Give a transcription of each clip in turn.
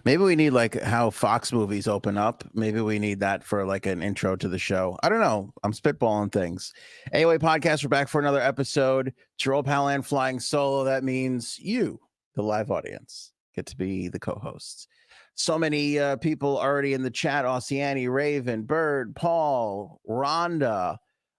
Maybe we need like how Fox movies open up. Maybe we need that for like an intro to the show. I don't know. I'm spitballing things. AOA podcast, we're back for another episode. It's your old pal and flying solo. That means you, the live audience, get to be the co-hosts. So many people already in the chat: Oceani, Raven, Bird, Paul, Rhonda.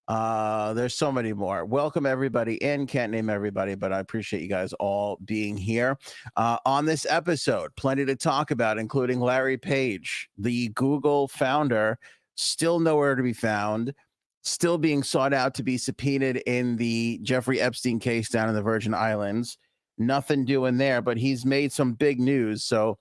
There's so many more. Welcome everybody in. Can't name everybody, but I appreciate you guys all being here. On this episode, plenty to talk about, including Larry Page, the Google founder, still nowhere to be found, still being sought out to be subpoenaed in the Jeffrey Epstein case down in the Virgin Islands. Nothing doing there, but he's made some big news. So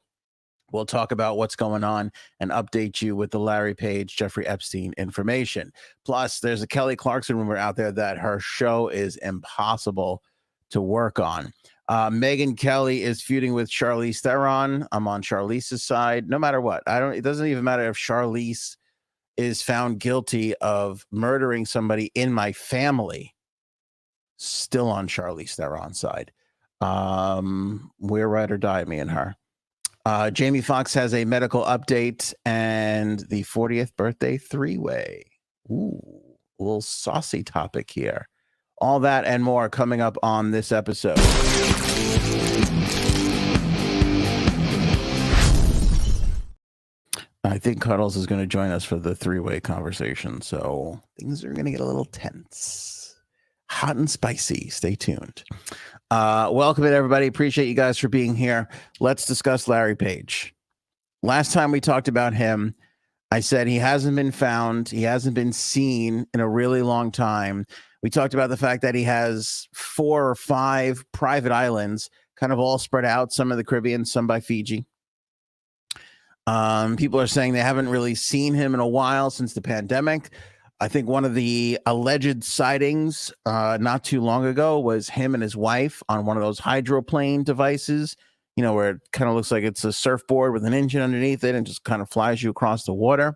we'll talk about what's going on and update you with the Larry Page, Jeffrey Epstein information. Plus, there's a Kelly Clarkson rumor out there that her show is impossible to work on. Megyn Kelly is feuding with Charlize Theron. I'm on Charlize's side. No matter what, it doesn't even matter if Charlize is found guilty of murdering somebody in my family. Still on Charlize Theron's side. We're ride or die, me and her. Jamie Foxx has a medical update and the 40th birthday three-way. Ooh, a little saucy topic here. All that and more coming up on this episode. I think Cuddles is going to join us for the three-way conversation, so things are going to get a little tense. Hot and spicy. Stay tuned. Welcome in, everybody. Appreciate you guys for being here. Let's discuss Larry Page. Last time we talked about him, I said he hasn't been found. He hasn't been seen in a really long time. We talked about the fact that he has 4 or 5 private islands, kind of all spread out, some in the Caribbean, some by Fiji. People are saying they haven't really seen him in a while since the pandemic. I think one of the alleged sightings not too long ago was him and his wife on one of those hydroplane devices, you know, where it kind of looks like it's a surfboard with an engine underneath it and just kind of flies you across the water.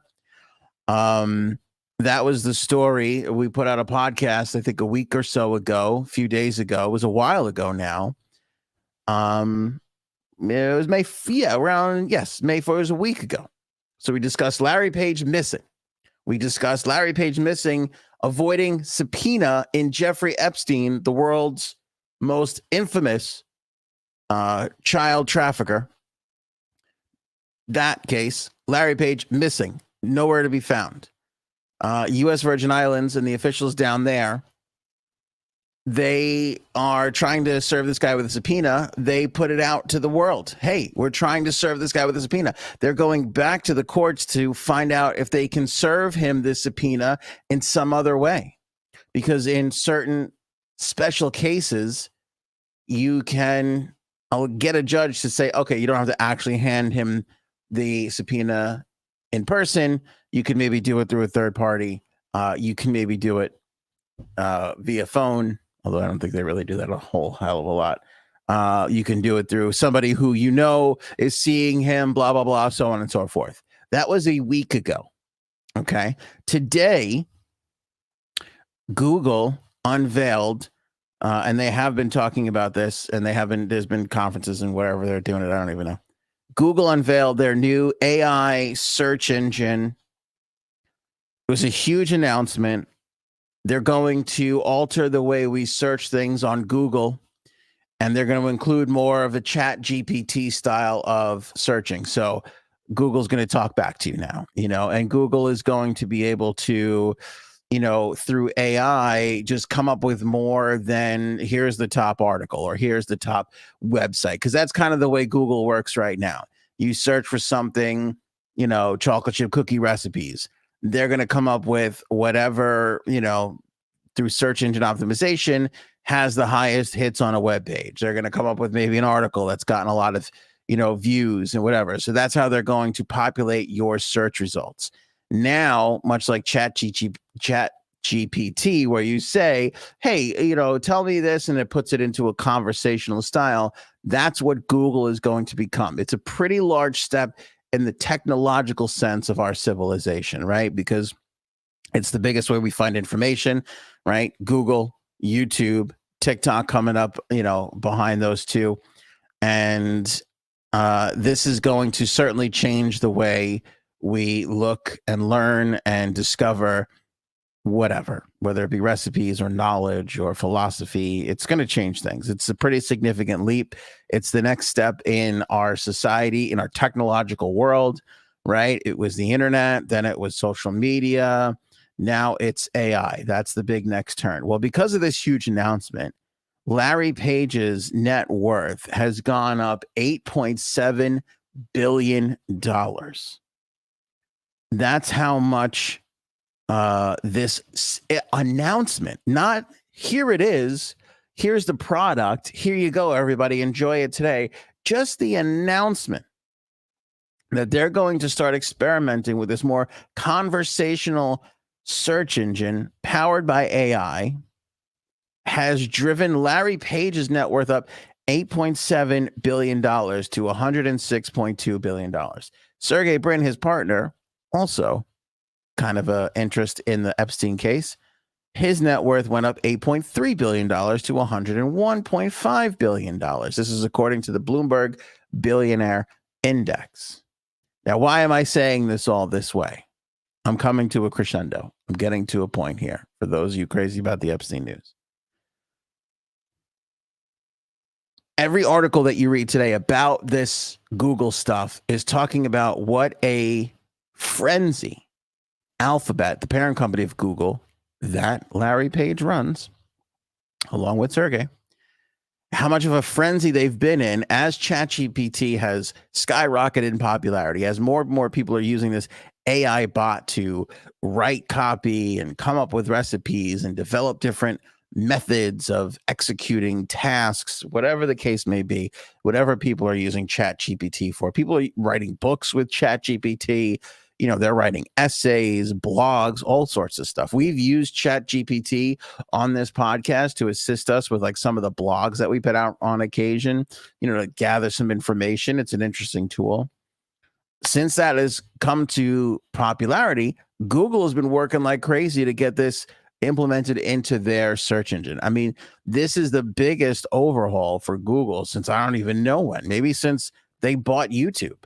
That was the story. We put out a podcast, I think a week or so ago, a few days ago. It was a while ago now. It was May 4th. It was a week ago. So we discussed Larry Page missing. We discussed Larry Page missing, avoiding subpoena in Jeffrey Epstein, the world's most infamous child trafficker. That case, Larry Page missing, nowhere to be found. U.S. Virgin Islands and the officials down there, they are trying to serve this guy with a subpoena. They put it out to the world. Hey, we're trying to serve this guy with a subpoena. They're going back to the courts to find out if they can serve him this subpoena in some other way. Because in certain special cases, you can get a judge to say, okay, you don't have to actually hand him the subpoena in person. You can maybe do it through a third party. You can maybe do it via phone. Although I don't think they really do that a whole hell of a lot. You can do it through somebody who you know is seeing him, blah, blah, blah, so on and so forth. That was a week ago. Okay. Today, Google unveiled, and they have been talking about this, and there's been conferences and wherever they're doing it. I don't even know. Google unveiled their new AI search engine. It was a huge announcement. They're going to alter the way we search things on Google, and they're going to include more of a chat GPT style of searching. So Google's going to talk back to you now, and Google is going to be able to, through AI, just come up with more than here's the top article or here's the top website. Because that's kind of the way Google works right now. You search for something, chocolate chip cookie recipes. They're going to come up with whatever, through search engine optimization has the highest hits on a web page. They're going to come up with maybe an article that's gotten a lot of, views and whatever. So that's how they're going to populate your search results. Now, much like Chat GPT, where you say, hey, tell me this, and it puts it into a conversational style. That's what Google is going to become. It's a pretty large step in the technological sense of our civilization, right? Because it's the biggest way we find information, right? Google, YouTube, TikTok coming up, behind those two. And this is going to certainly change the way we look and learn and discover whatever, whether it be recipes or knowledge or philosophy. It's going to change things. It's a pretty significant leap. It's the next step in our society, in our technological world, right? It was the internet, then it was social media. Now it's AI. That's the big next turn. Well, because of this huge announcement, Larry Page's net worth has gone up $8.7 billion. That's how much this announcement, not here it is, here's the product, here you go, everybody, enjoy it today. Just the announcement that they're going to start experimenting with this more conversational search engine powered by AI has driven Larry Page's net worth up $8.7 billion to $106.2 billion. Sergey Brin, his partner, also kind of an interest in the Epstein case. His net worth went up $8.3 billion to $101.5 billion. This is according to the Bloomberg Billionaire Index. Now, why am I saying this all this way? I'm coming to a crescendo. I'm getting to a point here for those of you crazy about the Epstein news. Every article that you read today about this Google stuff is talking about what a frenzy Alphabet, the parent company of Google, that Larry Page runs, along with Sergey, how much of a frenzy they've been in as ChatGPT has skyrocketed in popularity, as more and more people are using this AI bot to write copy and come up with recipes and develop different methods of executing tasks, whatever the case may be, whatever people are using ChatGPT for. People are writing books with ChatGPT. They're writing essays, blogs, all sorts of stuff. We've used ChatGPT on this podcast to assist us with like some of the blogs that we put out on occasion, to gather some information. It's an interesting tool. Since that has come to popularity, Google has been working like crazy to get this implemented into their search engine. I mean, this is the biggest overhaul for Google since I don't even know when, maybe since they bought YouTube.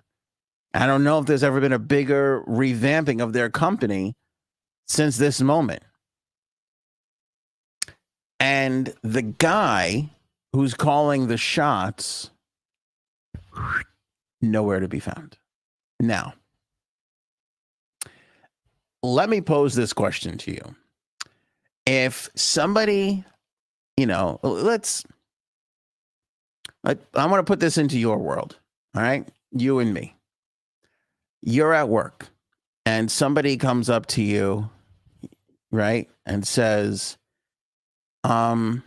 I don't know if there's ever been a bigger revamping of their company since this moment. And the guy who's calling the shots, nowhere to be found. Now, let me pose this question to you. If somebody, I want to put this into your world, all right? You and me. You're at work and somebody comes up to you, right, and says, word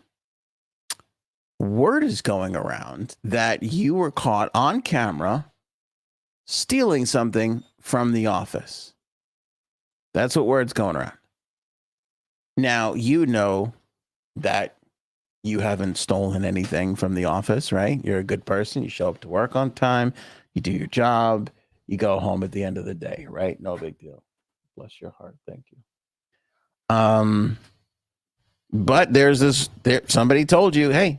is going around that you were caught on camera stealing something from the office. That's what word's going around. Now, you know that you haven't stolen anything from the office, right? You're a good person. You show up to work on time. You do your job. You go home at the end of the day, right? No big deal. Bless your heart. Thank you. But somebody told you, hey,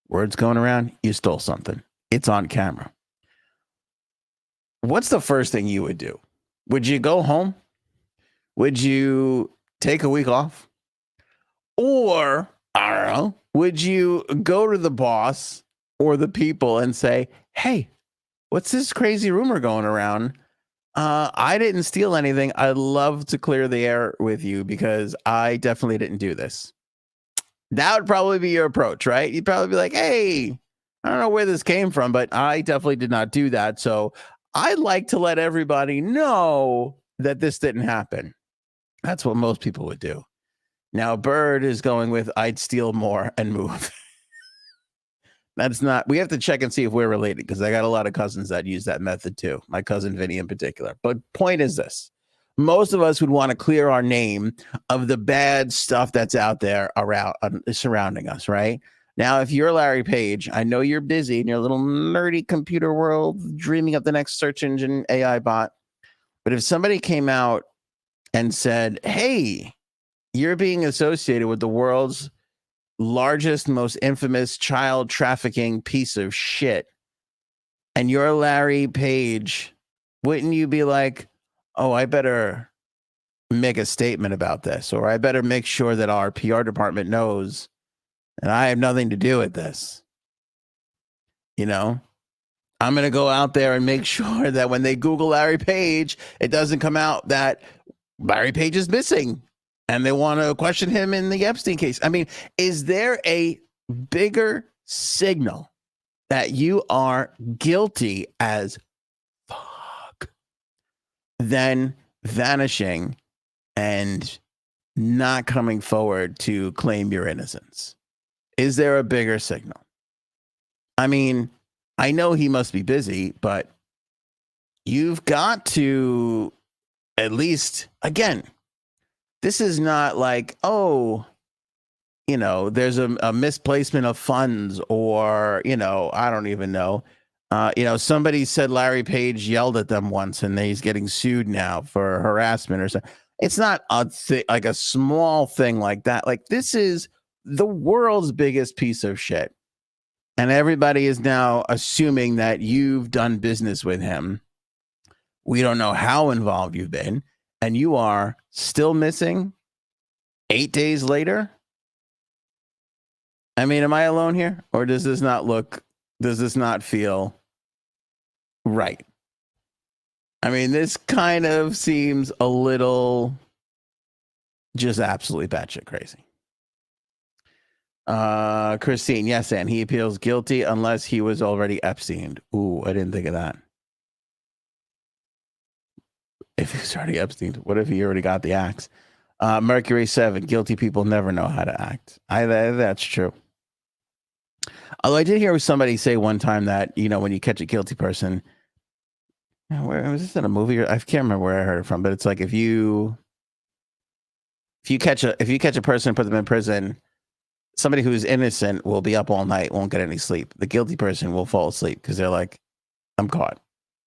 word's going around. You stole something. It's on camera. What's the first thing you would do? Would you go home? Would you take a week off? Or, I don't know, would you go to the boss or the people and say, hey, what's this crazy rumor going around? I didn't steal anything. I'd love to clear the air with you because I definitely didn't do this. That would probably be your approach, right? You'd probably be like, hey, I don't know where this came from, but I definitely did not do that. So I'd like to let everybody know that this didn't happen. That's what most people would do. Now, Bird is going with, I'd steal more and move. That's not, we have to check and see if we're related because I got a lot of cousins that use that method too. My cousin Vinny in particular. But point is this. Most of us would want to clear our name of the bad stuff that's out there around surrounding us, right? Now, if you're Larry Page, I know you're busy in your little nerdy computer world dreaming up the next search engine AI bot. But if somebody came out and said, hey, you're being associated with the world's largest, most infamous child trafficking piece of shit, and you're Larry Page, wouldn't you be like, oh, I better make a statement about this, or I better make sure that our PR department knows that I have nothing to do with this? You know, I'm going to go out there and make sure that when they Google Larry Page, it doesn't come out that Larry Page is missing and they want to question him in the Epstein case. I mean, is there a bigger signal that you are guilty as fuck than vanishing and not coming forward to claim your innocence? Is there a bigger signal? I mean, I know he must be busy, but you've got to at least, again, this is not like, oh, you know, there's a misplacement of funds, or, you know, I don't even know. You know, somebody said Larry Page yelled at them once and he's getting sued now for harassment or something. It's not like a small thing like that. Like, this is the world's biggest piece of shit. And everybody is now assuming that you've done business with him. We don't know how involved you've been. And you are still missing 8 days later. I mean, am I alone here? Or does this not feel right? I mean, this kind of seems a little just absolutely batshit crazy. Christine, yes, and he appeals guilty unless he was already Epsteined. Ooh, I didn't think of that. If he's already Epsteined, what if he already got the axe? Mercury 7, guilty people never know how to act. That's true. Although I did hear somebody say one time that, you know, when you catch a guilty person, where was this in a movie? I can't remember where I heard it from, but it's like if you catch a person and put them in prison, somebody who's innocent will be up all night, won't get any sleep. The guilty person will fall asleep because they're like, I'm caught.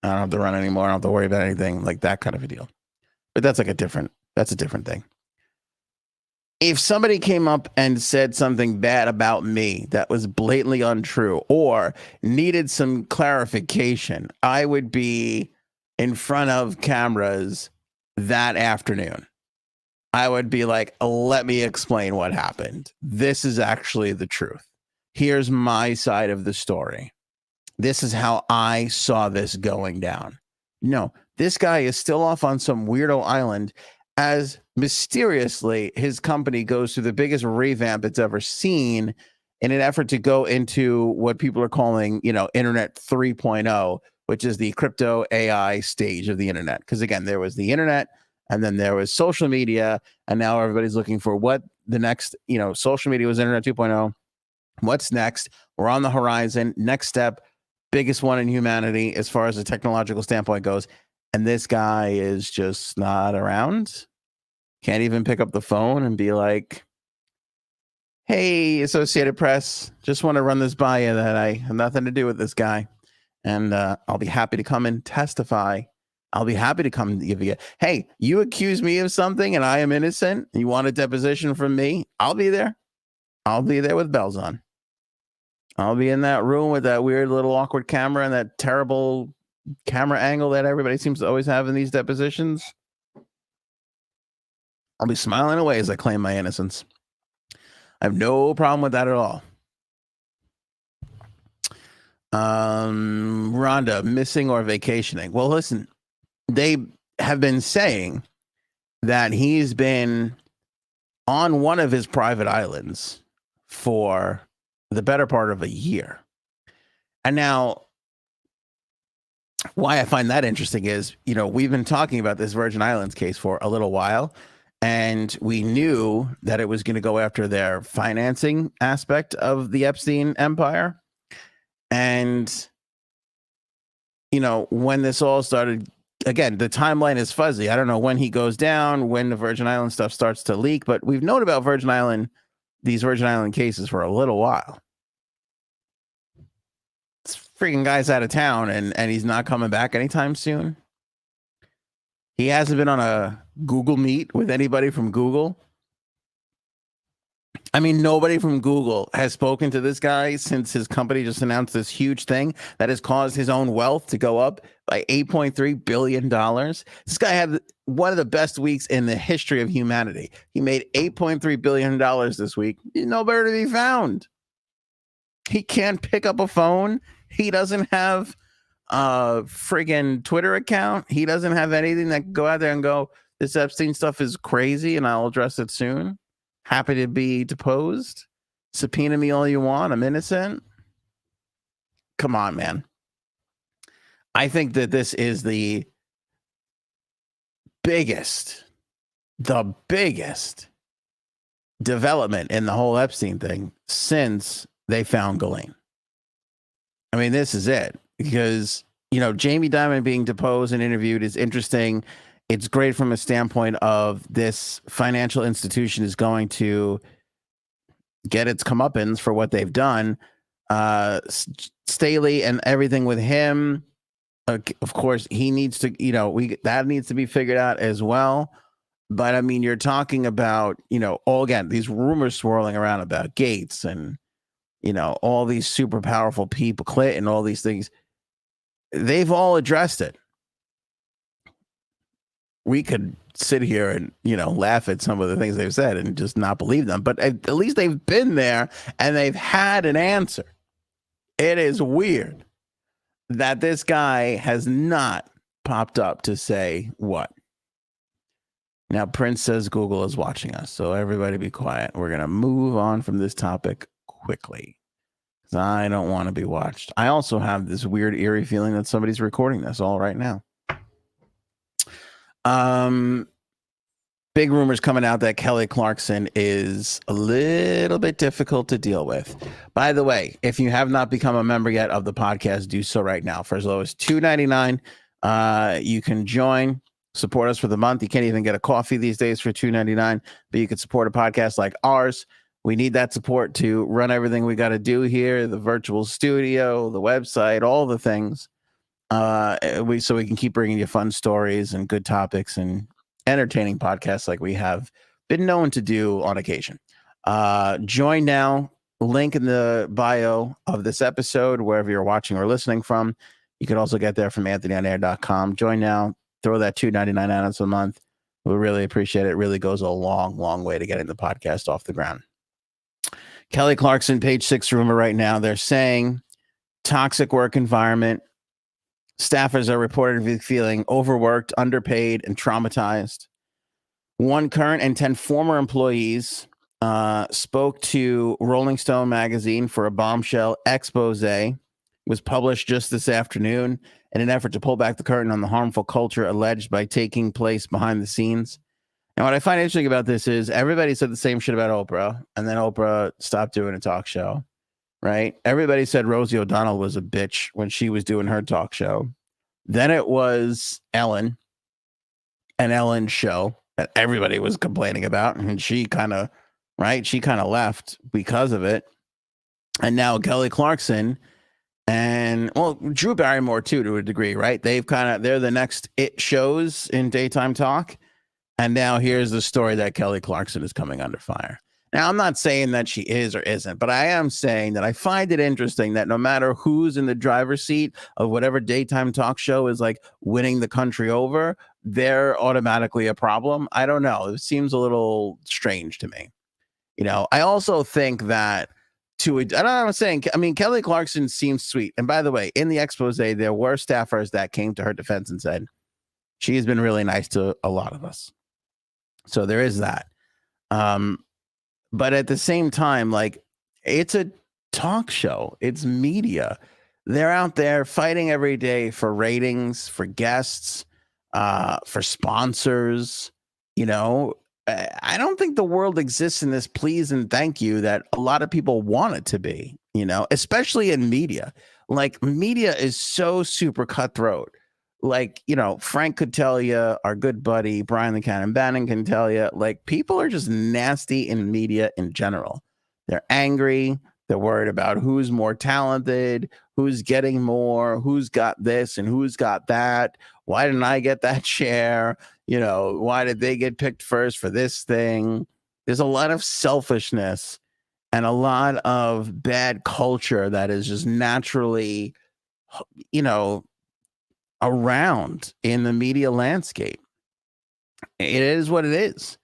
I don't have to run anymore. I don't have to worry about anything, like that kind of a deal. But that's a different thing. If somebody came up and said something bad about me that was blatantly untrue or needed some clarification, I would be in front of cameras that afternoon. I would be like, let me explain what happened. This is actually the truth. Here's my side of the story. This is how I saw this going down. No, this guy is still off on some weirdo island as mysteriously his company goes through the biggest revamp it's ever seen in an effort to go into what people are calling, you know, Internet 3.0, which is the crypto AI stage of the internet. Because again, there was the internet, and then there was social media, and now everybody's looking for what the next, you know, social media was Internet 2.0. What's next? We're on the horizon. Next step, biggest one in humanity as far as a technological standpoint goes. And this guy is just not around. Can't even pick up the phone and be like, hey, Associated Press, just want to run this by you that I have nothing to do with this guy. And I'll be happy to come and testify. I'll be happy to come give you. Hey, you accuse me of something and I am innocent. You want a deposition from me? I'll be there. I'll be there with bells on. I'll be in that room with that weird little awkward camera and that terrible camera angle that everybody seems to always have in these depositions. I'll be smiling away as I claim my innocence. I have no problem with that at all. Rhonda, missing or vacationing? Well, listen, they have been saying that he's been on one of his private islands for the better part of a year. And now, why I find that interesting is, you know, we've been talking about this Virgin Islands case for a little while, and we knew that it was going to go after their financing aspect of the Epstein empire. And, you know, when this all started, again, the timeline is fuzzy. I don't know when he goes down, when the Virgin Island stuff starts to leak, but we've known about these Virgin Island cases for a little while. This freaking guy's out of town and he's not coming back anytime soon. He hasn't been on a Google Meet with anybody from Google. I mean, nobody from Google has spoken to this guy since his company just announced this huge thing that has caused his own wealth to go up by $8.3 billion. This guy had one of the best weeks in the history of humanity. He made $8.3 billion this week. He's nowhere to be found. He can't pick up a phone. He doesn't have a friggin' Twitter account. He doesn't have anything that can go out there and go, this Epstein stuff is crazy and I'll address it soon. Happy to be deposed. Subpoena me all you want. I'm innocent. Come on, man. I think that this is the biggest development in the whole Epstein thing since they found Ghislaine. I mean, this is it. Because, Jamie Dimon being deposed and interviewed is interesting. It's great from a standpoint of this financial institution is going to get its comeuppance for what they've done. Staley and everything with him, of course, he needs to, that needs to be figured out as well. But I mean, you're talking about, again, these rumors swirling around about Gates and, all these super powerful people, Clinton, all these things. They've all addressed it. We could sit here and, laugh at some of the things they've said and just not believe them. But at least they've been there and they've had an answer. It is weird that this guy has not popped up to say what. Now, Prince says Google is watching us. So everybody be quiet. We're going to move on from this topic quickly. Because I don't want to be watched. I also have this weird, eerie feeling that somebody's recording this all right now. Big rumors coming out that Kelly Clarkson is a little bit difficult to deal with. By the way, if you have not become a member yet of the podcast, do so right now. For as low as $2.99, you can join, support us for the month. You can't even get a coffee these days for $2.99, but you can support a podcast like ours. We need that support to run everything we got to do here, the virtual studio, the website, all the things. So we can keep bringing you fun stories and good topics and entertaining podcasts like we have been known to do on occasion. Join now. Link in the bio of this episode, wherever you're watching or listening from. You can also get there from anthonyonair.com. Join now. Throw that $2.99 at us a month. We really appreciate it. It really goes a long, long way to getting the podcast off the ground. Kelly Clarkson, Page 6 rumor right now. They're saying toxic work environment. Staffers are reportedly feeling overworked, underpaid, and traumatized. One current and 10 former employees spoke to Rolling Stone magazine for a bombshell expose. It was published just this afternoon in an effort to pull back the curtain on the harmful culture alleged by taking place behind the scenes. And what I find interesting about this is everybody said the same shit about Oprah, and then Oprah stopped doing a talk show, right? Everybody said Rosie O'Donnell was a bitch when she was doing her talk show. Then it was Ellen and Ellen's show that everybody was complaining about, and she kind of left because of it. And now Kelly Clarkson and, well, Drew Barrymore too, to a degree, right? They're the next it shows in daytime talk. And now here's the story that Kelly Clarkson is coming under fire. Now, I'm not saying that she is or isn't, but I am saying that I find it interesting that no matter who's in the driver's seat of whatever daytime talk show is like winning the country over, they're automatically a problem. I don't know. It seems a little strange to me. I also think that Kelly Clarkson seems sweet. And by the way, in the expose, there were staffers that came to her defense and said, she has been really nice to a lot of us. So there is that. But at the same time, like, it's a talk show. It's media. They're out there fighting every day for ratings, for guests, for sponsors. I don't think the world exists in this please and thank you that a lot of people want it to be, especially in media. Like, media is so super cutthroat. Like, Frank could tell you, our good buddy Brian the Cannon Bannon can tell you, like, people are just nasty in media in general. They're angry. They're worried about who's more talented, who's getting more, who's got this and who's got that. Why didn't I get that share? Why did they get picked first for this thing? There's a lot of selfishness and a lot of bad culture that is just naturally, you know, around in the media landscape. It is what it is.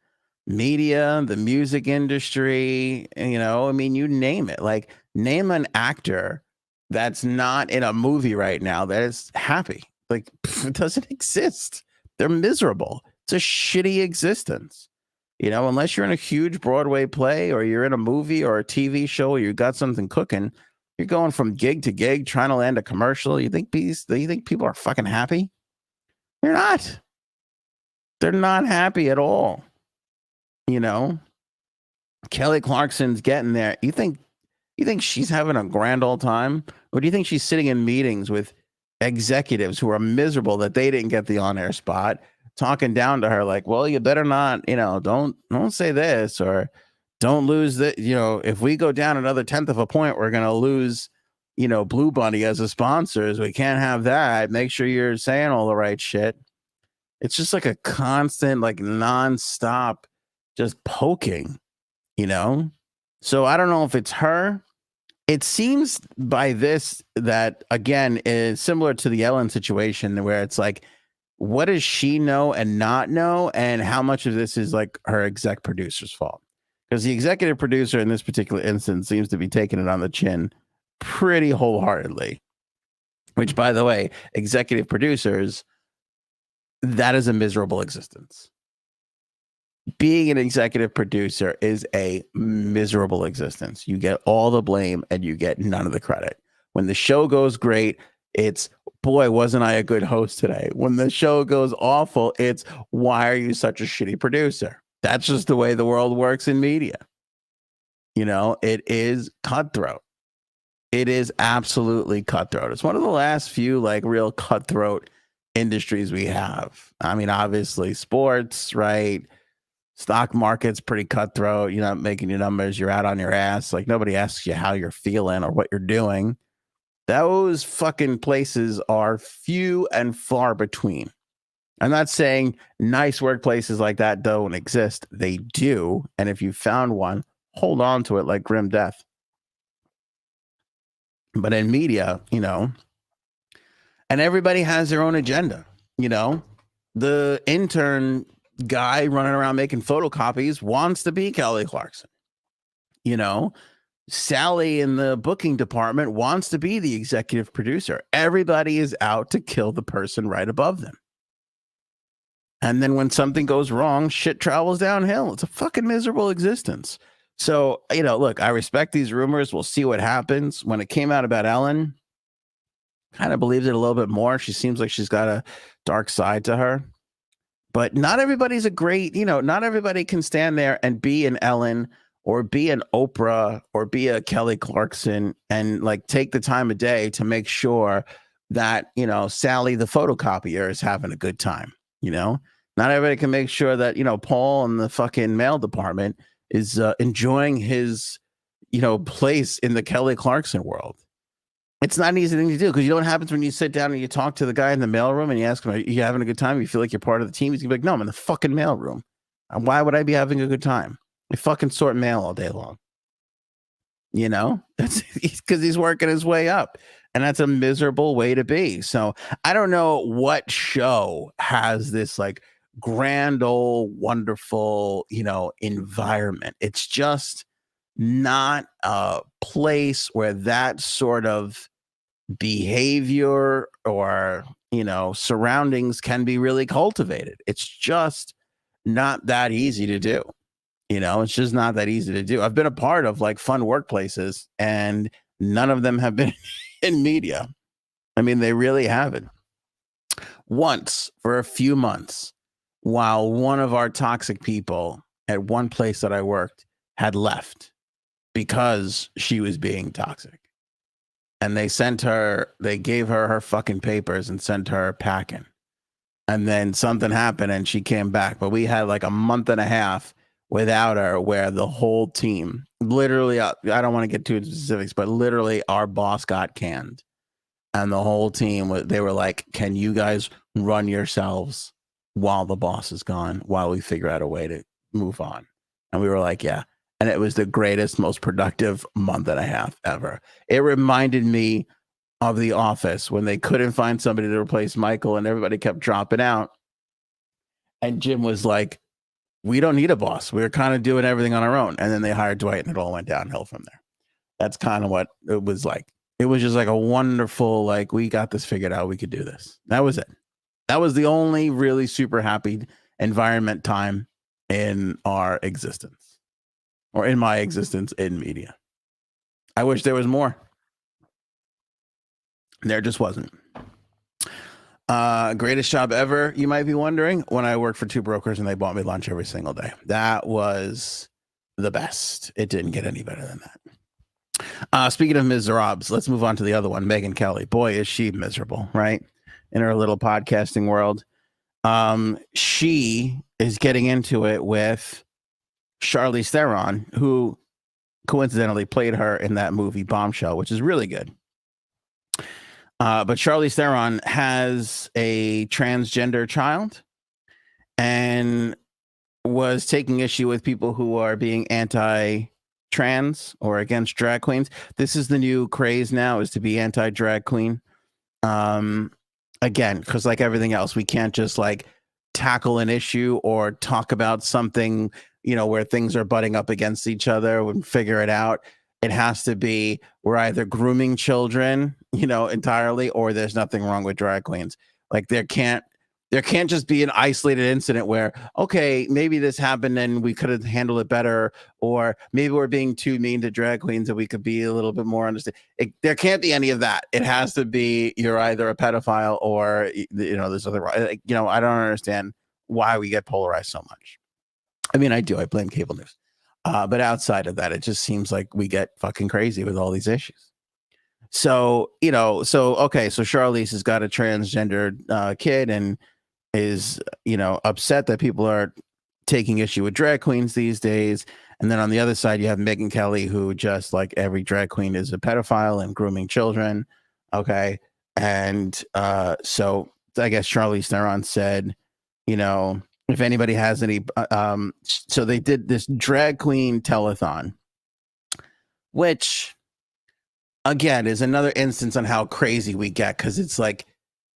Media, the music industry, I mean, you name it. Like, name an actor that's not in a movie right now that is happy. Like, it doesn't exist. They're miserable. It's a shitty existence. Unless you're in a huge Broadway play or you're in a movie or a TV show or you got something cooking, you're going from gig to gig trying to land a commercial. You think people are fucking happy? They're not. They're not happy at all. Kelly Clarkson's getting there. You think she's having a grand old time? Or do you think she's sitting in meetings with executives who are miserable that they didn't get the on-air spot, talking down to her like, well, you better not, don't say this, or don't lose that. If we go down another 10th of a point, we're going to lose, Blue Bunny as a sponsor. We can't have that. Make sure you're saying all the right shit. It's just like a constant, like nonstop, just poking, So I don't know if it's her. It seems by this that, again, is similar to the Ellen situation where it's like, what does she know and not know? And how much of this is like her exec producer's fault? Because the executive producer in this particular instance seems to be taking it on the chin pretty wholeheartedly, which, by the way, executive producers, that is a miserable existence. Being an executive producer is a miserable existence. You get all the blame and you get none of the credit. When the show goes great, it's, boy, wasn't I a good host today? When the show goes awful, it's, why are you such a shitty producer? That's just the way the world works in media. It is cutthroat. It is absolutely cutthroat. It's one of the last few like real cutthroat industries we have. I mean, obviously sports, right? Stock market's pretty cutthroat. You're not making your numbers. You're out on your ass. Like, nobody asks you how you're feeling or what you're doing. Those fucking places are few and far between. I'm not saying nice workplaces like that don't exist. They do. And if you found one, hold on to it like grim death. But in media, and everybody has their own agenda, the intern guy running around making photocopies wants to be Kelly Clarkson. Sally in the booking department wants to be the executive producer. Everybody is out to kill the person right above them. And then when something goes wrong, shit travels downhill. It's a fucking miserable existence. So, look, I respect these rumors. We'll see what happens. When it came out about Ellen, kind of believed it a little bit more. She seems like she's got a dark side to her. But not everybody's a great, not everybody can stand there and be an Ellen or be an Oprah or be a Kelly Clarkson and like take the time of day to make sure that, Sally the photocopier is having a good time. Not everybody can make sure that, Paul in the fucking mail department is enjoying his, place in the Kelly Clarkson world. It's not an easy thing to do, because you know what happens when you sit down and you talk to the guy in the mailroom and you ask him, are you having a good time? You feel like you're part of the team? He's gonna be like, no, I'm in the fucking mailroom. Why would I be having a good time? I fucking sort mail all day long. That's because he's working his way up. And that's a miserable way to be. So I don't know what show has this like grand old wonderful, environment. It's just not a place where that sort of behavior or surroundings can be really cultivated. It's just not that easy to do. It's just not that easy to do. I've been a part of like fun workplaces and none of them have been in media. I mean, they really haven't. Once for a few months, while one of our toxic people at one place that I worked had left because she was being toxic. And they gave her her fucking papers and sent her packing. And then something happened and she came back. But we had like a month and a half without her where the whole team, literally, I don't want to get too into specifics, but literally our boss got canned. And the whole team, they were like, can you guys run yourselves while the boss is gone, while we figure out a way to move on? And we were like, yeah. And it was the greatest, most productive month and a half ever. It reminded me of The Office when they couldn't find somebody to replace Michael and everybody kept dropping out. And Jim was like, we don't need a boss. We're kind of doing everything on our own. And then they hired Dwight and it all went downhill from there. That's kind of what it was like. It was just like a wonderful, like, we got this figured out. We could do this. That was it. That was the only really super happy environment time in our existence, or in my existence in media. I wish there was more. There just wasn't. Greatest job ever, you might be wondering, when I worked for two brokers and they bought me lunch every single day. That was the best. It didn't get any better than that. Speaking of miserables, let's move on to the other one, Megyn Kelly. Boy, is she miserable, right? In her little podcasting world. She is getting into it with Charlize Theron, who coincidentally played her in that movie Bombshell, which is really good. But Charlize Theron has a transgender child and was taking issue with people who are being anti-trans or against drag queens. This is the new craze now, is to be anti-drag queen. Again, because like everything else, we can't just like tackle an issue or talk about something, you know, where things are butting up against each other and figure it out. It has to be, we're either grooming children, you know, entirely, or there's nothing wrong with drag queens. Like there can't just be an isolated incident where, okay, maybe this happened and we could have handled it better, or maybe we're being too mean to drag queens and we could be a little bit more understanding. There can't be any of that. It has to be, you're either a pedophile or, you know, there's other, you know, I don't understand why we get polarized so much. I mean, I do. I blame cable news. But outside of that, it just seems like we get fucking crazy with all these issues. So, you know, okay, so Charlize has got a transgender kid and is, you know, upset that people are taking issue with drag queens these days. And then on the other side, you have Megyn Kelly, who just like every drag queen is a pedophile and grooming children. Okay. And so I guess Charlize Theron said, you know, if anybody has any, so they did this drag queen telethon, which again is another instance on how crazy we get. Cause it's like,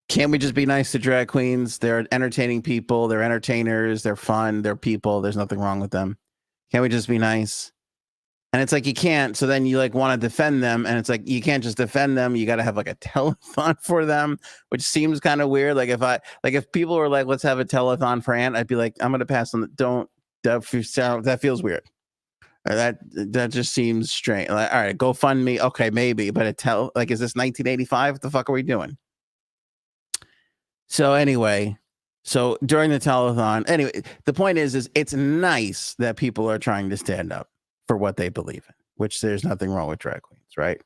can't we just be nice to drag queens? They're entertaining people. They're entertainers. They're fun. They're people. There's nothing wrong with them. Can't we just be nice? And it's like, you can't. So then you like want to defend them. And it's like, you can't just defend them. You got to have like a telethon for them, which seems kind of weird. Like if people were like, let's have a telethon for Ant, I'd be like, I'm going to pass on the, that feels weird. That just seems strange. Like, all right, GoFundMe. Okay, maybe, but is this 1985? What the fuck are we doing? So anyway, so during the telethon, anyway, the point is it's nice that people are trying to stand up for what they believe in, which there's nothing wrong with drag queens, right?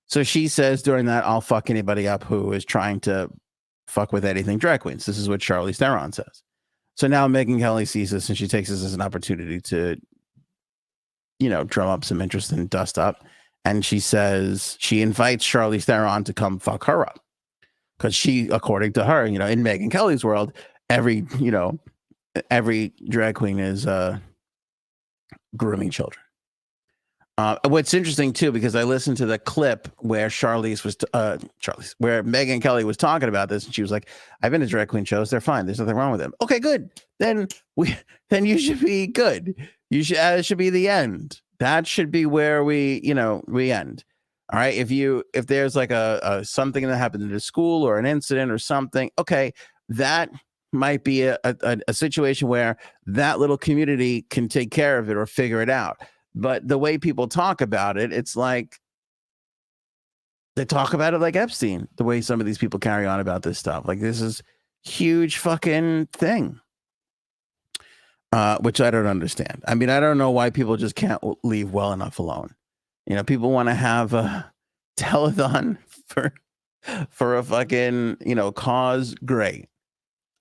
So she says during that, I'll fuck anybody up who is trying to fuck with anything drag queens. This is what Charlize Theron says. So now Megyn Kelly sees this and she takes this as an opportunity to, you know, drum up some interest and dust up. And she says she invites Charlize Theron to come fuck her up. Because she, according to her, you know, in Megyn Kelly's world, every drag queen is grooming children. What's interesting too, because I listened to the clip where where Megyn Kelly was talking about this, and she was like, "I've been to drag queen shows; they're fine. There's nothing wrong with them." Okay, good. Then you should be good. You should. It should be the end. That should be where we end. All right. If there's like a something that happened in a school or an incident or something, okay, that might be a situation where that little community can take care of it or figure it out. But the way people talk about it, it's like they talk about it like Epstein, the way some of these people carry on about this stuff. Like this is huge fucking thing, which I don't understand. I mean, I don't know why people just can't leave well enough alone. You know, people want to have a telethon for a fucking, you know, cause. Great.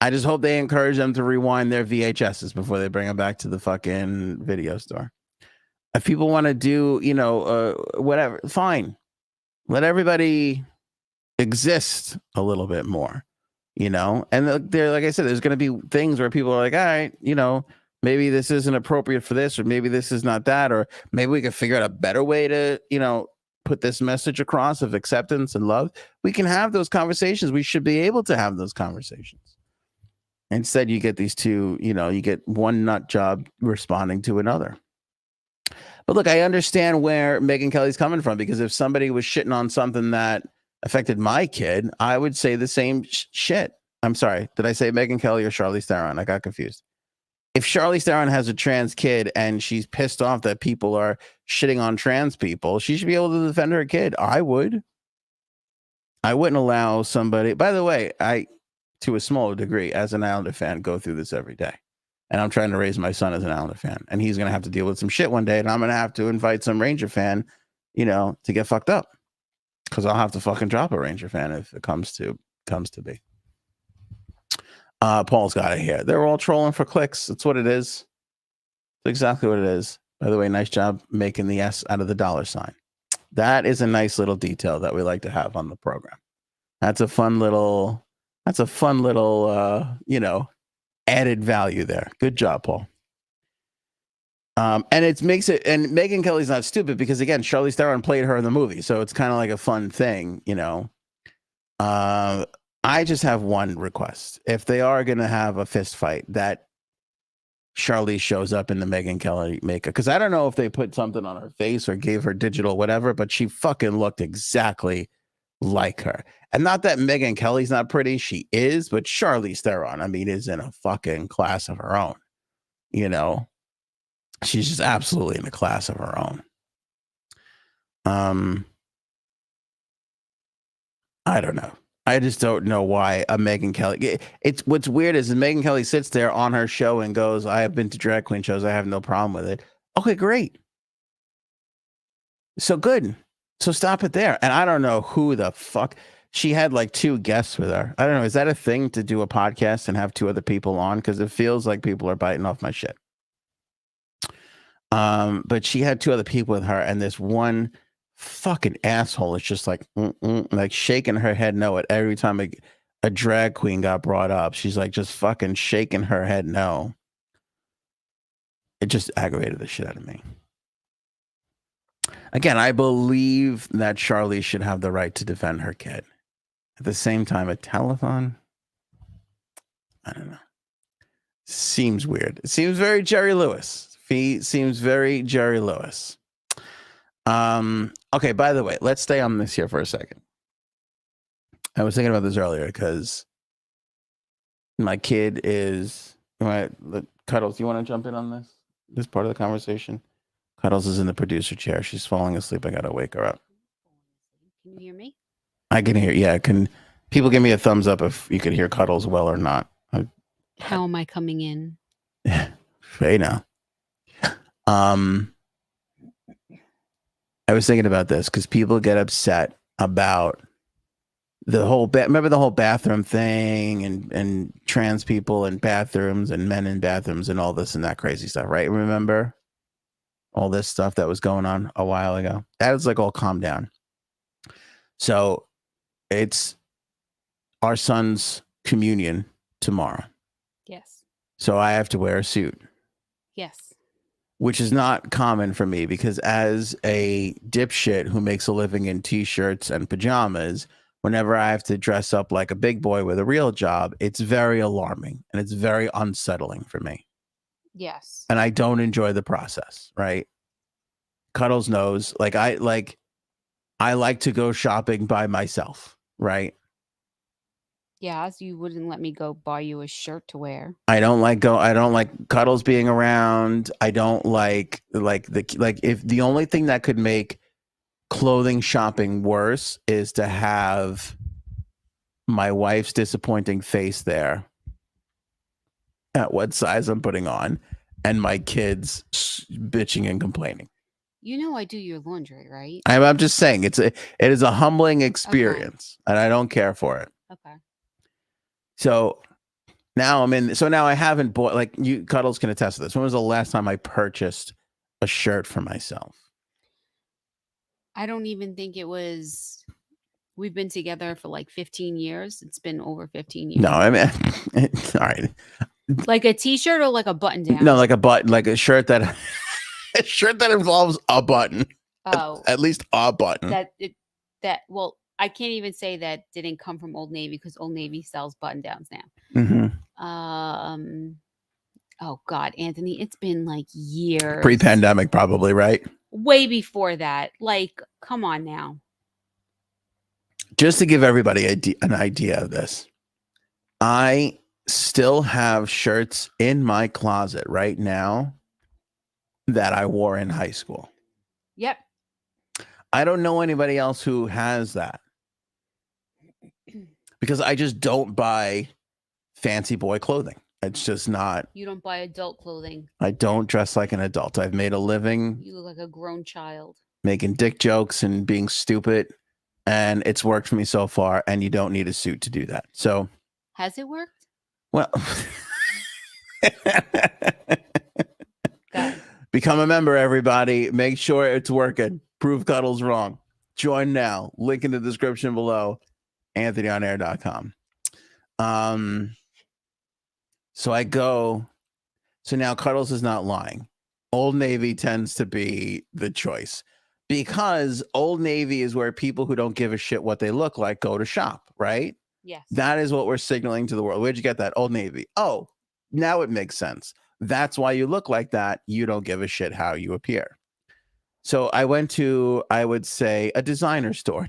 I just hope they encourage them to rewind their VHSs before they bring them back to the fucking video store. If people want to do, you know, whatever, fine. Let everybody exist a little bit more, you know? And there, like I said, there's going to be things where people are like, all right, you know, maybe this isn't appropriate for this, or maybe this is not that, or maybe we can figure out a better way to, put this message across of acceptance and love. We can have those conversations. We should be able to have those conversations. Instead, you get these two, you get one nut job responding to another. But look, I understand where Megyn Kelly's coming from, because if somebody was shitting on something that affected my kid, I would say the same shit. I'm sorry. Did I say Megyn Kelly or Charlize Theron? I got confused. If Charlize Theron has a trans kid and she's pissed off that people are shitting on trans people, she should be able to defend her kid. I would. I wouldn't allow somebody. By the way, I, to a smaller degree, as an Islander fan, go through this every day. And I'm trying to raise my son as an Islander fan. And he's going to have to deal with some shit one day. And I'm going to have to invite some Ranger fan, to get fucked up. Because I'll have to fucking drop a Ranger fan if it comes to be. Paul's got it here. They're all trolling for clicks. That's what it is. That's exactly what it is. By the way, nice job making the S out of the $sign. That is a nice little detail that we like to have on the program. That's a fun little, added value there. Good job, Paul. And it makes it, and Megyn Kelly's not stupid, because again, Charlize Theron played her in the movie. So it's kind of like a fun thing, I just have one request. If they are going to have a fist fight, that Charlize shows up in the Megyn Kelly makeup. Because I don't know if they put something on her face or gave her digital whatever, but she fucking looked exactly like her. And not that Megyn Kelly's not pretty. She is. But Charlize Theron, is in a fucking class of her own. She's just absolutely in a class of her own. I don't know. I just don't know why a Megyn Kelly. It's what's weird is Megyn Kelly sits there on her show and goes, "I have been to drag queen shows. I have no problem with it." Okay, great. So good. So stop it there. And I don't know who the fuck. She had like 2 guests with her. I don't know. Is that a thing to do a podcast and have 2 other people on? Because it feels like people are biting off my shit. But she had 2 other people with her, and this one fucking asshole is just like shaking her head no at every time a drag queen got brought up. She's like just fucking shaking her head no. It just aggravated the shit out of me. Again, I believe that Charlize should have the right to defend her kid. At the same time, a telethon, I don't know. Seems weird. It seems very Jerry Lewis. Seems very Jerry Lewis. Okay, by the way, let's stay on this here for a second. I was thinking about this earlier because my kid is Cuddles. You want to jump in on this part of the conversation? Cuddles is in the producer chair. She's falling asleep. I gotta wake her up. Can you hear me? I can hear. Yeah, can people give me a thumbs up if you can hear Cuddles well or not? How am I coming in? Hey now. I was thinking about this because people get upset about the whole remember the whole bathroom thing and trans people in bathrooms and men in bathrooms and all this and that crazy stuff, right? Remember all this stuff that was going on a while ago? That was like all calmed down. So it's our son's communion tomorrow. Yes. So I have to wear a suit. Yes. Which is not common for me because as a dipshit who makes a living in t-shirts and pajamas, whenever I have to dress up like a big boy with a real job, it's very alarming and it's very unsettling for me. Yes. And I don't enjoy the process, right? Cuddles knows, I like to go shopping by myself, right? Yeah, so you wouldn't let me go buy you a shirt to wear. I don't like Cuddles being around. I don't like if the only thing that could make clothing shopping worse is to have my wife's disappointing face there at what size I'm putting on and my kids bitching and complaining. You know I do your laundry, right? I'm just saying it is a humbling experience, okay. And I don't care for it. Okay. So now I haven't bought, you Cuddles can attest to this. When was the last time I purchased a shirt for myself? I don't even think it was, we've been together for 15 years. It's been over 15 years. No, all right. Like a t-shirt or like a button down? No, like a button, like a shirt that a shirt that involves a button. Oh, At least a button. Well, I can't even say that didn't come from Old Navy because Old Navy sells button downs now. Oh God, Anthony, it's been like years. Pre-pandemic, probably, right? Way before that. Like, come on now. Just to give everybody an idea of this, I still have shirts in my closet right now that I wore in high school. Yep. I don't know anybody else who has that because I just don't buy fancy boy clothing. It's just not. You don't buy adult clothing. I don't dress like an adult. I've made a living. You look like a grown child. Making dick jokes and being stupid. And it's worked for me so far. And you don't need a suit to do that. So. Has it worked? Well. Become a member, everybody. Make sure it's working. Prove Cuddle's wrong. Join now. Link in the description below. AnthonyOnAir.com. So I go. So now Cuddles is not lying. Old Navy tends to be the choice because Old Navy is where people who don't give a shit what they look like go to shop, right? Yes. That is what we're signaling to the world. Where'd you get that? Old Navy. Oh, now it makes sense. That's why you look like that. You don't give a shit how you appear. So I went to, I would say, a designer store.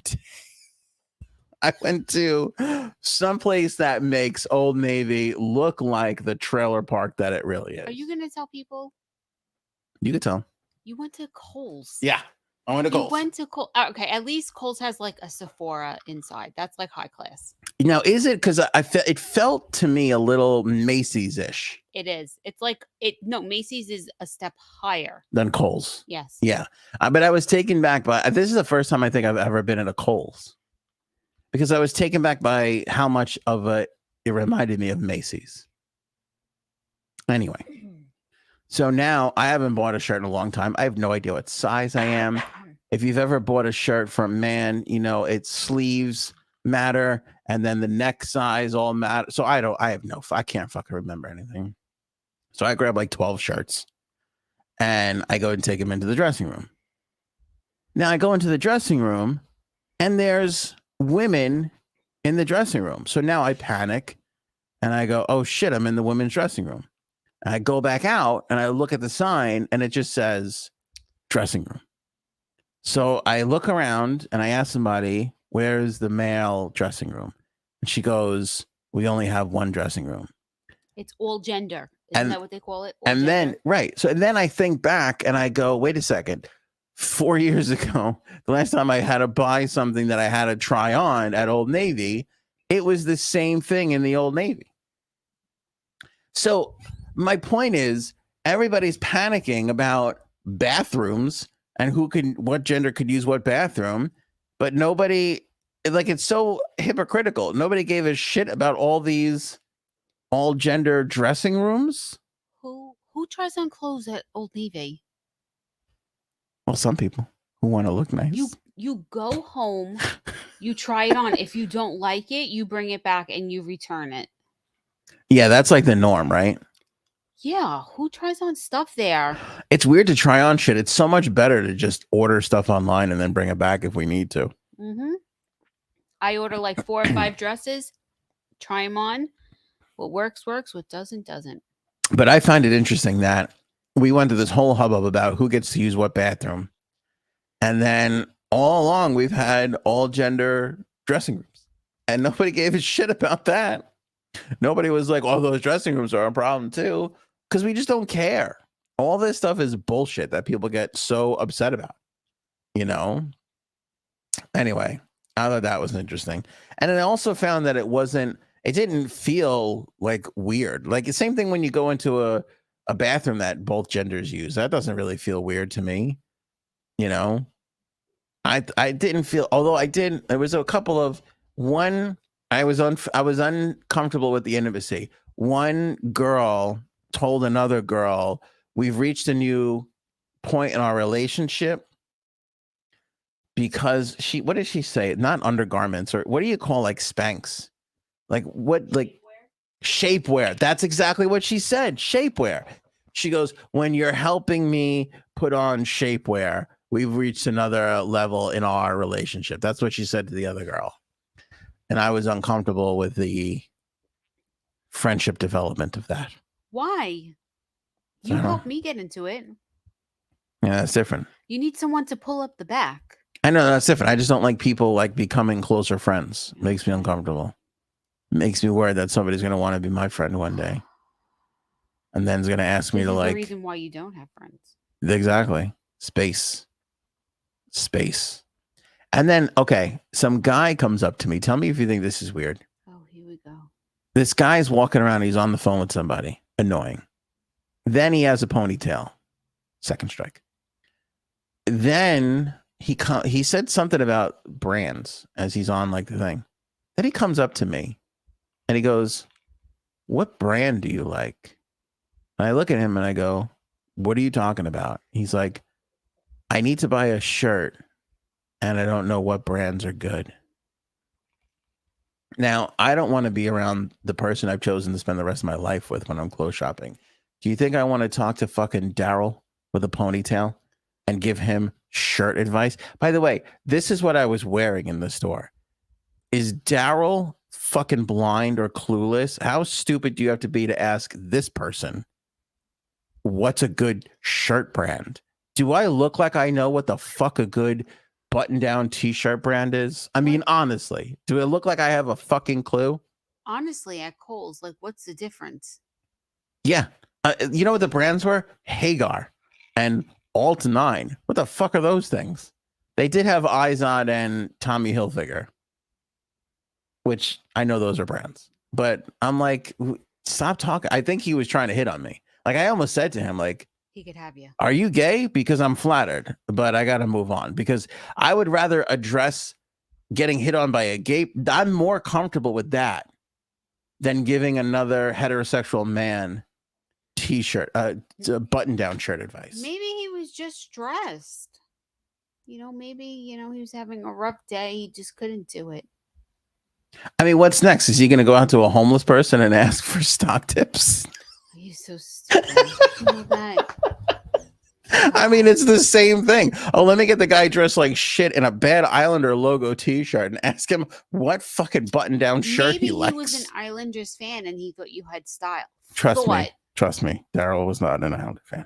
I went to someplace that makes Old Navy look like the trailer park that it really is. Are you going to tell people? You can tell. You went to Kohl's. Yeah. I went to Kohl's. You went to Kohl's. Okay. At least Kohl's has like a Sephora inside. That's like high class. Now, is it? Because it felt to me a little Macy's-ish. It is. It's like no, Macy's is a step higher than Kohl's. Yes. Yeah. But I was taken back by, this is the first time I think I've ever been at a Kohl's. Because I was taken back by how much of it reminded me of Macy's. Anyway. So now I haven't bought a shirt in a long time. I have no idea what size I am. If you've ever bought a shirt from Man, you know, its sleeves matter and then the neck size all matter. So I can't fucking remember anything. So I grab like 12 shirts and I go and take them into the dressing room. Now I go into the dressing room and there's women in the dressing room. So now I panic and I go, oh shit, I'm in the women's dressing room. And I go back out and I look at the sign and it just says dressing room. So I look around and I ask somebody, where's the male dressing room? And she goes, we only have one dressing room. It's all gender. Isn't that what they call it? All and gender. Then, right. So and then I think back and I go, wait a second. 4 years ago, the last time I had to buy something that I had to try on at Old Navy, it was the same thing in the Old Navy. So my point is, everybody's panicking about bathrooms and what gender could use what bathroom, but nobody, like, it's so hypocritical. Nobody gave a shit about all these all gender dressing rooms. Who tries on clothes at Old Navy? Well, some people who want to look nice. You go home, you try it on. If you don't like it, you bring it back and you return it. Yeah, that's like the norm, right? Yeah, who tries on stuff there? It's weird to try on shit. It's so much better to just order stuff online and then bring it back if we need to. Mm-hmm. I order like 4 or 5 dresses, try them on. What works, works. What doesn't. But I find it interesting that we went to this whole hubbub about who gets to use what bathroom. And then all along, we've had all gender dressing rooms. And nobody gave a shit about that. Nobody was like, oh, those dressing rooms are a problem too. Because we just don't care. All this stuff is bullshit that people get so upset about. You know? Anyway, I thought that was interesting. And I also found that it didn't feel like weird. Like the same thing when you go into a bathroom that both genders use. That doesn't really feel weird to me. You know? I didn't feel, although I did, there was a couple of I was uncomfortable with the intimacy. One girl told another girl, we've reached a new point in our relationship because what did she say? Not undergarments, or what do you call like Spanx? Like what, like Shapewear. That's exactly what she said. Shapewear. She goes, when you're helping me put on shapewear, we've reached another level in our relationship. That's what she said to the other girl. And I was uncomfortable with the friendship development of that. Why? You helped me get into it. Yeah, that's different. You need someone to pull up the back. I know that's different. I just don't like people like becoming closer friends. It makes me uncomfortable. It makes me worried that somebody's going to want to be my friend one day. And then's going to ask me to like. The reason why you don't have friends. Exactly. Space. And then, okay, some guy comes up to me. Tell me if you think this is weird. Oh, here we go. This guy's walking around. He's on the phone with somebody. Annoying. Then he has a ponytail. Second strike. Then he said something about brands as he's on like the thing. Then he comes up to me and he goes, "What brand do you like?" And I look at him and I go, "What are you talking about?" He's like, "I need to buy a shirt and I don't know what brands are good." Now, I don't want to be around the person I've chosen to spend the rest of my life with when I'm clothes shopping. Do you think I want to talk to fucking Daryl with a ponytail and give him shirt advice? By the way, this is what I was wearing in the store. Is Daryl fucking blind or clueless? How stupid do you have to be to ask this person what's a good shirt brand? Do I look like I know what the fuck a good button-down t-shirt brand is? I mean, honestly, do it look like I have a fucking clue? Honestly, at Kohl's, like, what's the difference? Yeah. You know what the brands were? Hagar and Alt 9. What the fuck are those things? They did have Izod and Tommy Hilfiger, which I know those are brands. But I'm like, stop talking. I think he was trying to hit on me. Like, I almost said to him, like, he could have you. Are you gay? Because I'm flattered, but I got to move on because I would rather address getting hit on by a gay. I'm more comfortable with that than giving another heterosexual man t-shirt, button-down shirt advice. Maybe he was just stressed. Maybe, he was having a rough day. He just couldn't do it. I mean, what's next? Is he going to go out to a homeless person and ask for stock tips? You're so stupid. That. I mean, it's the same thing. Oh, let me get the guy dressed like shit in a Bad Islander logo t-shirt and ask him what fucking button-down shirt he likes. Maybe he was an Islanders fan and he thought you had style. Trust me. Daryl was not an Islander fan.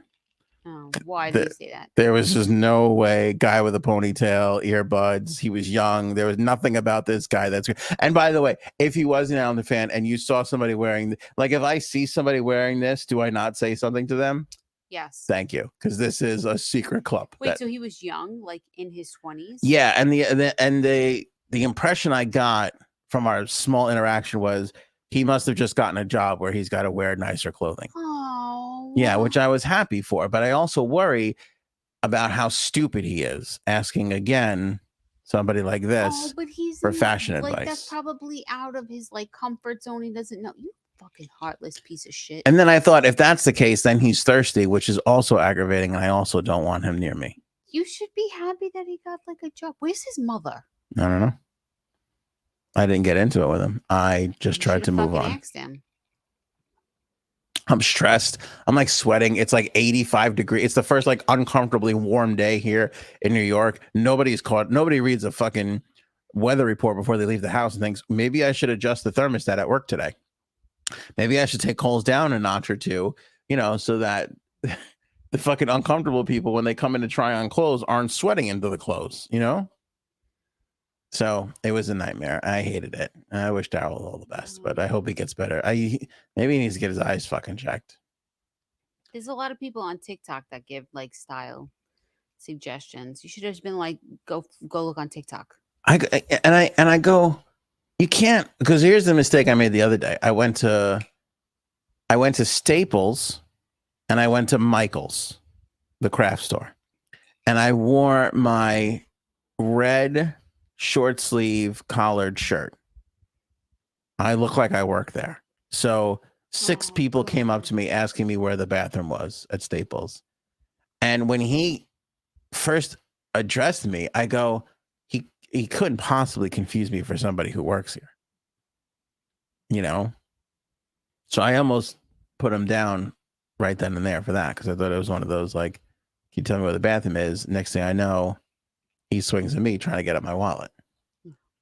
Oh, why did you say that? There was just no way. Guy with a ponytail, earbuds. He was young. There was nothing about this guy that's good. And by the way, if he was an Islander fan and you saw somebody wearing, like, if I see somebody wearing this, do I not say something to them? Yes. Thank you, because this is a secret club. Wait, so he was young, like in his 20s? Yeah, and the impression I got from our small interaction was he must have just gotten a job where he's got to wear nicer clothing. Oh. Yeah, which I was happy for, but I also worry about how stupid he is asking again somebody like this for fashion advice. That's probably out of his comfort zone. He doesn't know. You fucking heartless piece of shit. And then I thought, if that's the case, then he's thirsty, which is also aggravating, and I also don't want him near me. You should be happy that he got a job. Where's his mother? I don't know. I didn't get into it with him. I just tried to move on. Asked him. I'm stressed. I'm like sweating. It's like 85 degrees. It's the first uncomfortably warm day here in New York. Nobody reads a fucking weather report before they leave the house and thinks, maybe I should adjust the thermostat at work today. Maybe I should take Kohl's down a notch or two, so that the fucking uncomfortable people, when they come in to try on clothes, aren't sweating into the clothes, So it was a nightmare. I hated it. I wish Daryl all the best, but I hope he gets better. Maybe he needs to get his eyes fucking checked. There's a lot of people on TikTok that give style suggestions. You should have just been go look on TikTok. I go, you can't, because here's the mistake I made the other day. I went to Staples and I went to Michael's, the craft store, and I wore my red short sleeve collared shirt. I look like I work there. So 6 people came up to me asking me where the bathroom was at Staples. And when he first addressed me, I go, he couldn't possibly confuse me for somebody who works here. So I almost put him down right then and there for that because I thought it was one of those like, can you tell me where the bathroom is? Next thing I know, he swings at me trying to get at my wallet,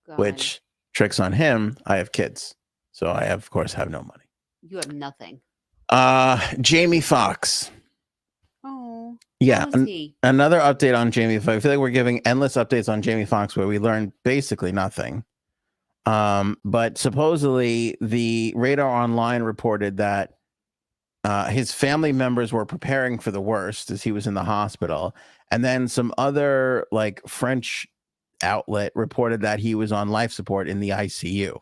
God. which tricks on him. I have kids, so I of course have no money. You have nothing. Jamie Foxx. Oh, Yeah, how is he? another update on Jamie Foxx. I feel like we're giving endless updates on Jamie Foxx where we learn basically nothing. But supposedly the Radar Online reported that his family members were preparing for the worst as he was in the hospital. And then some other like French outlet reported that he was on life support in the ICU.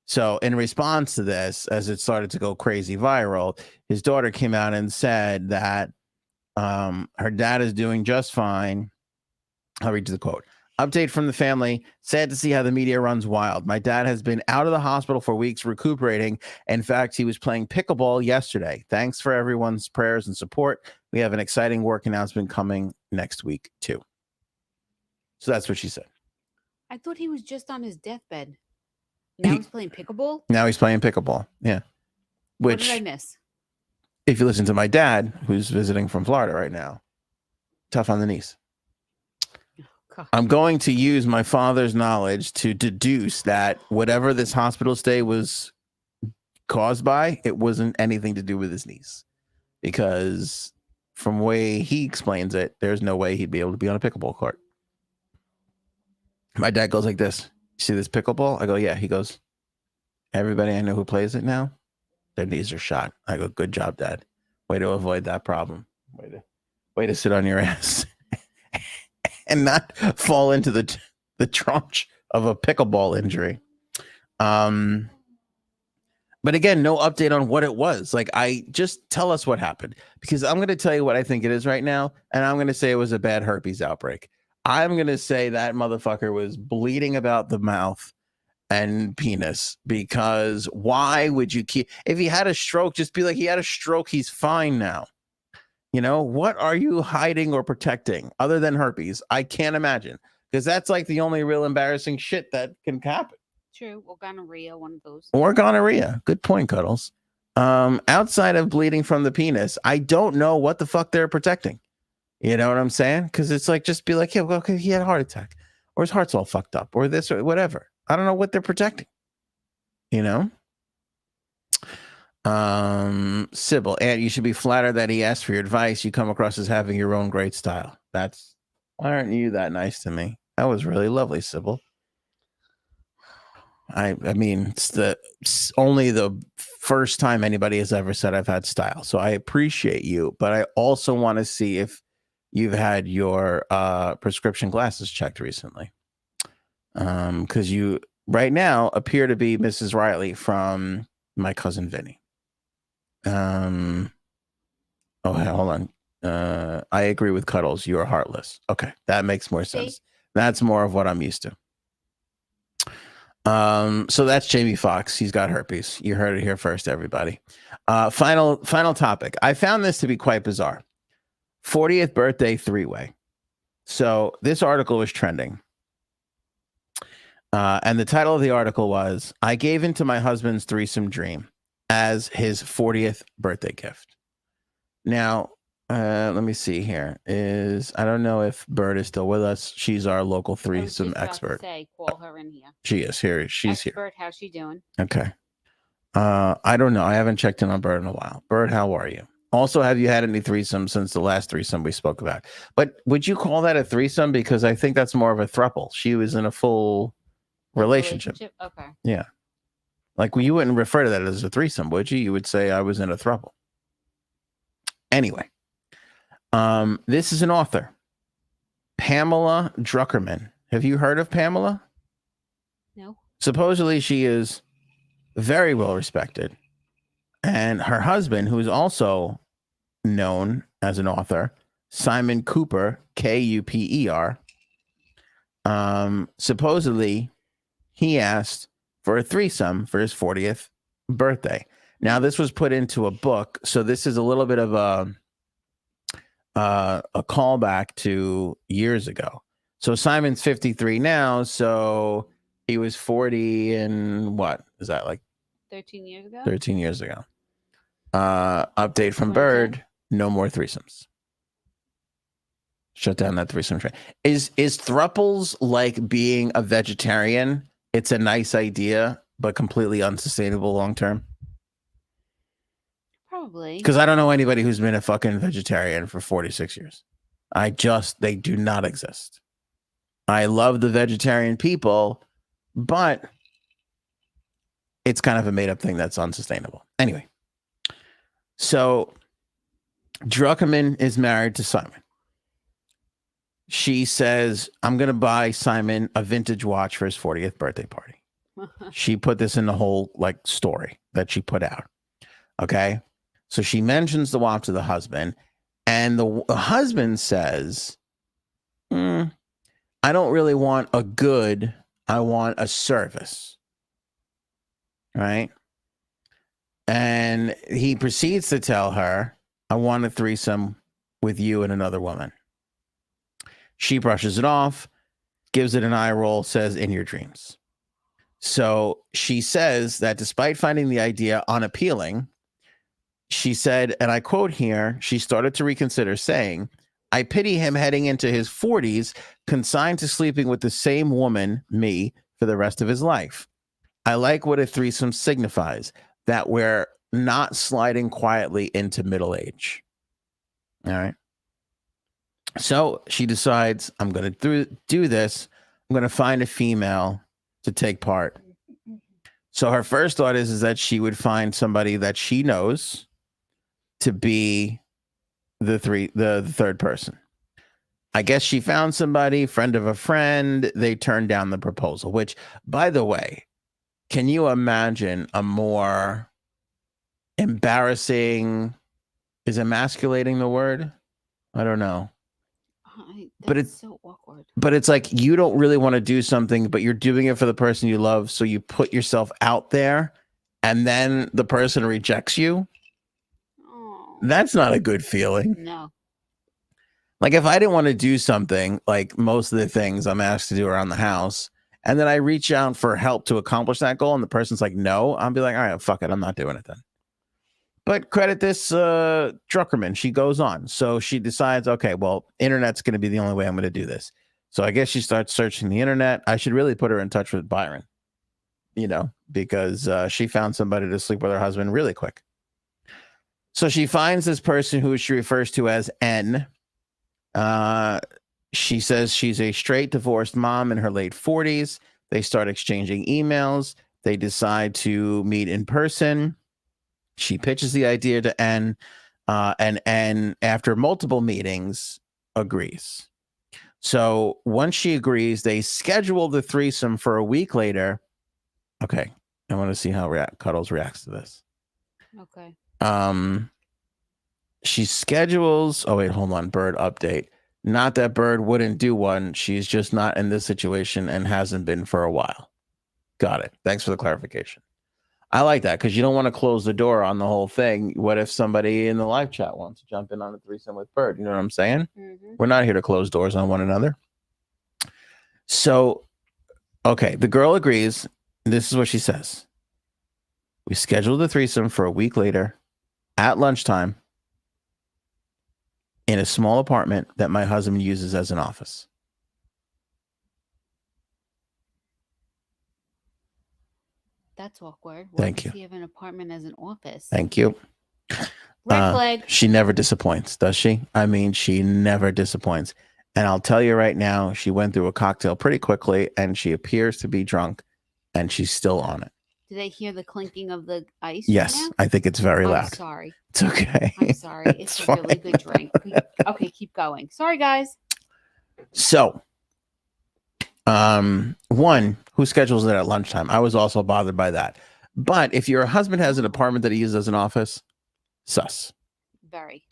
So in response to this, as it started to go crazy viral, his daughter came out and said that her dad is doing just fine. I'll read you the quote. Update from the family. Sad to see how the media runs wild. My dad has been out of the hospital for weeks recuperating. In fact, he was playing pickleball yesterday. Thanks for everyone's prayers and support. We have an exciting work announcement coming next week, too. So that's what she said. I thought he was just on his deathbed. Now he's playing pickleball? Now he's playing pickleball. Yeah. What did I miss? If you listen to my dad, who's visiting from Florida right now, tough on the knees. God. I'm going to use my father's knowledge to deduce that whatever this hospital stay was caused by, it wasn't anything to do with his knees. Because from the way he explains it, there's no way he'd be able to be on a pickleball court. My dad goes like this. You see this pickleball? I go, yeah. He goes, everybody I know who plays it now, their knees are shot. I go, good job, Dad. Way to avoid that problem. Way to sit on your ass and not fall into the tranche of a pickleball injury. But again, no update on what it was. Like, I just tell us what happened, because I'm going to tell you what I think it is right now. And I'm going to say it was a bad herpes outbreak. I'm going to say that motherfucker was bleeding about the mouth and penis, because why would you keep, if he had a stroke, just be like, he had a stroke, he's fine now. You know, what are you hiding or protecting other than herpes? I can't imagine, because that's like the only real embarrassing shit that can happen. True. Or gonorrhea, one of those. Or gonorrhea. Good point, Cuddles. Outside of bleeding from the penis, I don't know what the fuck they're protecting. You know what I'm saying? Because it's like, just be like, yeah, well, he had a heart attack, or his heart's all fucked up, or this, or whatever. I don't know what they're protecting. You know? Sybil, and you should be flattered that he asked for your advice. You come across as having your own great style. Why aren't you that nice to me? That was really lovely, Sybil. I mean, it's only the first time anybody has ever said I've had style. So I appreciate you, but I also want to see if you've had your prescription glasses checked recently. Because you right now appear to be Mrs. Riley from My Cousin Vinny. Oh, hold on. I agree with Cuddles. You are heartless. Okay, that makes more sense. That's more of what I'm used to. So that's Jamie Foxx. He's got herpes. You heard it here first, everybody. Final topic. I found this to be quite bizarre. 40th birthday three-way. So this article was trending. And the title of the article was, I gave into my husband's threesome dream as his 40th birthday gift. Now, let me see here. I don't know if Bird is still with us. She's our local threesome expert. Call her in here. She is here. She's here. Bird, how's she doing? Okay. I don't know. I haven't checked in on Bird in a while. Bird, how are you? Also, have you had any threesomes since the last threesome we spoke about? But would you call that a threesome? Because I think that's more of a throuple. She was in a full relationship. Okay. Yeah. Like, you wouldn't refer to that as a threesome, would you? You would say I was in a throuple. Anyway, this is an author, Pamela Druckerman. Have you heard of Pamela? No. Supposedly she is very well respected. And her husband, who is also known as an author, Simon Cooper, Kuper, supposedly he asked for a threesome for his 40th birthday. Now, this was put into a book, so this is a little bit of a callback to years ago. So Simon's 53 now, so he was 40 and what is that, like 13 years ago? 13 years ago. Update from Bird. No more threesomes. Shut down that threesome train. Is thruples like being a vegetarian? It's a nice idea, but completely unsustainable long term. Probably. Because I don't know anybody who's been a fucking vegetarian for 46 years. They do not exist. I love the vegetarian people, but it's kind of a made up thing that's unsustainable. Anyway, so Druckerman is married to Simon. She says, I'm going to buy Simon a vintage watch for his 40th birthday party. She put this in the whole like story that she put out. Okay. So she mentions the watch to the husband, and the husband says, I don't really want a good, I want a service. Right. And he proceeds to tell her, I want a threesome with you and another woman. She brushes it off, gives it an eye roll, says, in your dreams. So she says that despite finding the idea unappealing, she said, and I quote here, she started to reconsider, saying, I pity him heading into his 40s, consigned to sleeping with the same woman, me, for the rest of his life. I like what a threesome signifies, that we're not sliding quietly into middle age. All right. So she decides, I'm going to do this. I'm going to find a female to take part. So her first thought is that she would find somebody that she knows to be the third person. I guess she found somebody, friend of a friend. They turned down the proposal, which, by the way, can you imagine a more embarrassing, is emasculating the word? I don't know. But it's so awkward. But it's like you don't really want to do something, but you're doing it for the person you love. So you put yourself out there and then the person rejects you. Oh. That's not a good feeling. No. Like if I didn't want to do something, like most of the things I'm asked to do around the house, and then I reach out for help to accomplish that goal and the person's like, no, I'll be like, all right, fuck it. I'm not doing it then. But credit this Druckerman. She goes on. So she decides, okay, well, internet's going to be the only way I'm going to do this. So I guess she starts searching the internet. I should really put her in touch with Byron, because she found somebody to sleep with her husband really quick. So she finds this person who she refers to as N. She says she's a straight divorced mom in her late 40s. They start exchanging emails. They decide to meet in person. She pitches the idea to N, and N, after multiple meetings, agrees. So once she agrees, they schedule the threesome for a week later. Okay, I want to see how Cuddles reacts to this. Okay. She schedules. Oh wait, hold on. Bird update. Not that Bird wouldn't do one. She's just not in this situation and hasn't been for a while. Got it. Thanks for the clarification. I like that because you don't want to close the door on the whole thing. What if somebody in the live chat wants to jump in on a threesome with Bird? You know what I'm saying? Mm-hmm. We're not here to close doors on one another. So, okay, the girl agrees. This is what she says. We scheduled the threesome for a week later at lunchtime in a small apartment that my husband uses as an office. That's awkward. Thank you. You have an apartment as an office. Thank you. Red flag. She never disappoints, does she? I mean, she never disappoints. And I'll tell you right now, she went through a cocktail pretty quickly and she appears to be drunk and she's still on it. Do they hear the clinking of the ice? Yes, right now? I think it's very loud. I'm sorry. It's okay. I'm sorry. It's a really good drink. Okay, keep going. Sorry, guys. So, one, who schedules it at lunchtime? I was also bothered by that. But if your husband has an apartment that he uses as an office, sus. Very.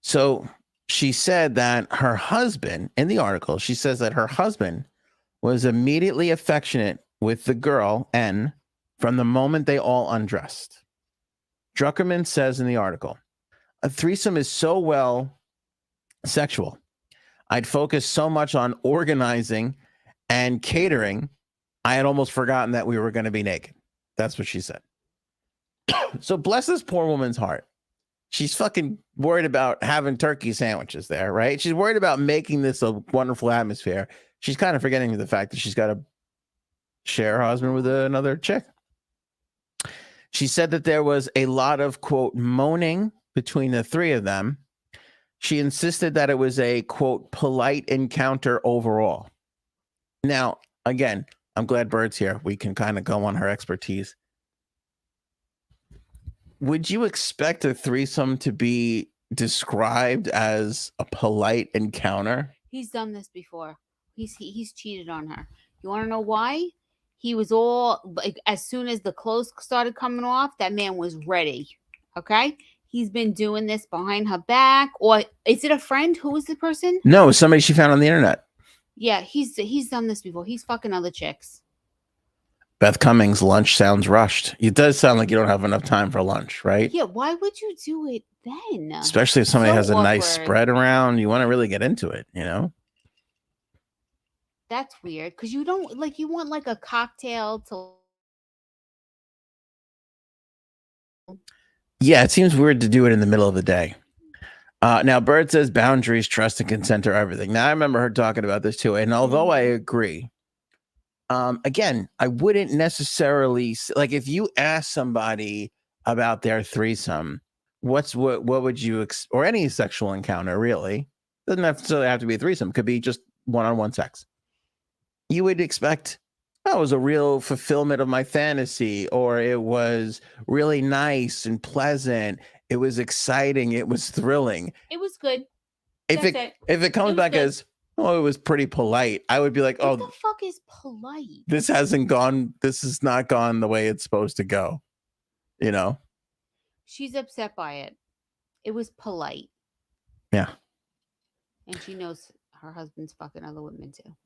So she said that her husband, in the article, she says that her husband was immediately affectionate with the girl, N, from the moment they all undressed. Druckerman says in the article, a threesome is so well sexual. I'd focused so much on organizing and catering, I had almost forgotten that we were going to be naked. That's what she said. So bless this poor woman's heart. She's fucking worried about having turkey sandwiches there, right? She's worried about making this a wonderful atmosphere. She's kind of forgetting the fact that she's got to share her husband with another chick. She said that there was a lot of, quote, moaning between the three of them. She insisted that it was a, quote, polite encounter overall. Now, again, I'm glad Bird's here. We can kind of go on her expertise. Would you expect a threesome to be described as a polite encounter? He's done this before. He's cheated on her. You want to know why? He was all like, as soon as the clothes started coming off, that man was ready. Okay, he's been doing this behind her back, or is it a friend? Who is the person? No, somebody she found on the internet. Yeah, he's done this before. He's fucking other chicks. Beth Cummings' lunch sounds rushed. It does sound like you don't have enough time for lunch, right? Yeah, why would you do it then? Especially if somebody has a awkward. nice spread around, you want to really get into it, you know? That's weird because you don't like you want like a cocktail to. Yeah, it seems weird to do it in the middle of the day. Now, Bird says boundaries, trust, and consent are everything. Now, I remember her talking about this too. And although I agree, again, I wouldn't necessarily like if you ask somebody about their threesome, what would you or any sexual encounter really doesn't necessarily have to be a threesome. Could be just one-on-one sex. You would expect, oh, it was a real fulfillment of my fantasy, or it was really nice and pleasant. It was exciting. It was thrilling. It was good. If it comes back good. As, oh, it was pretty polite, I would be like, oh, what the fuck is polite? This has not gone the way it's supposed to go. You know? She's upset by it. It was polite. Yeah. And she knows her husband's fucking other women too.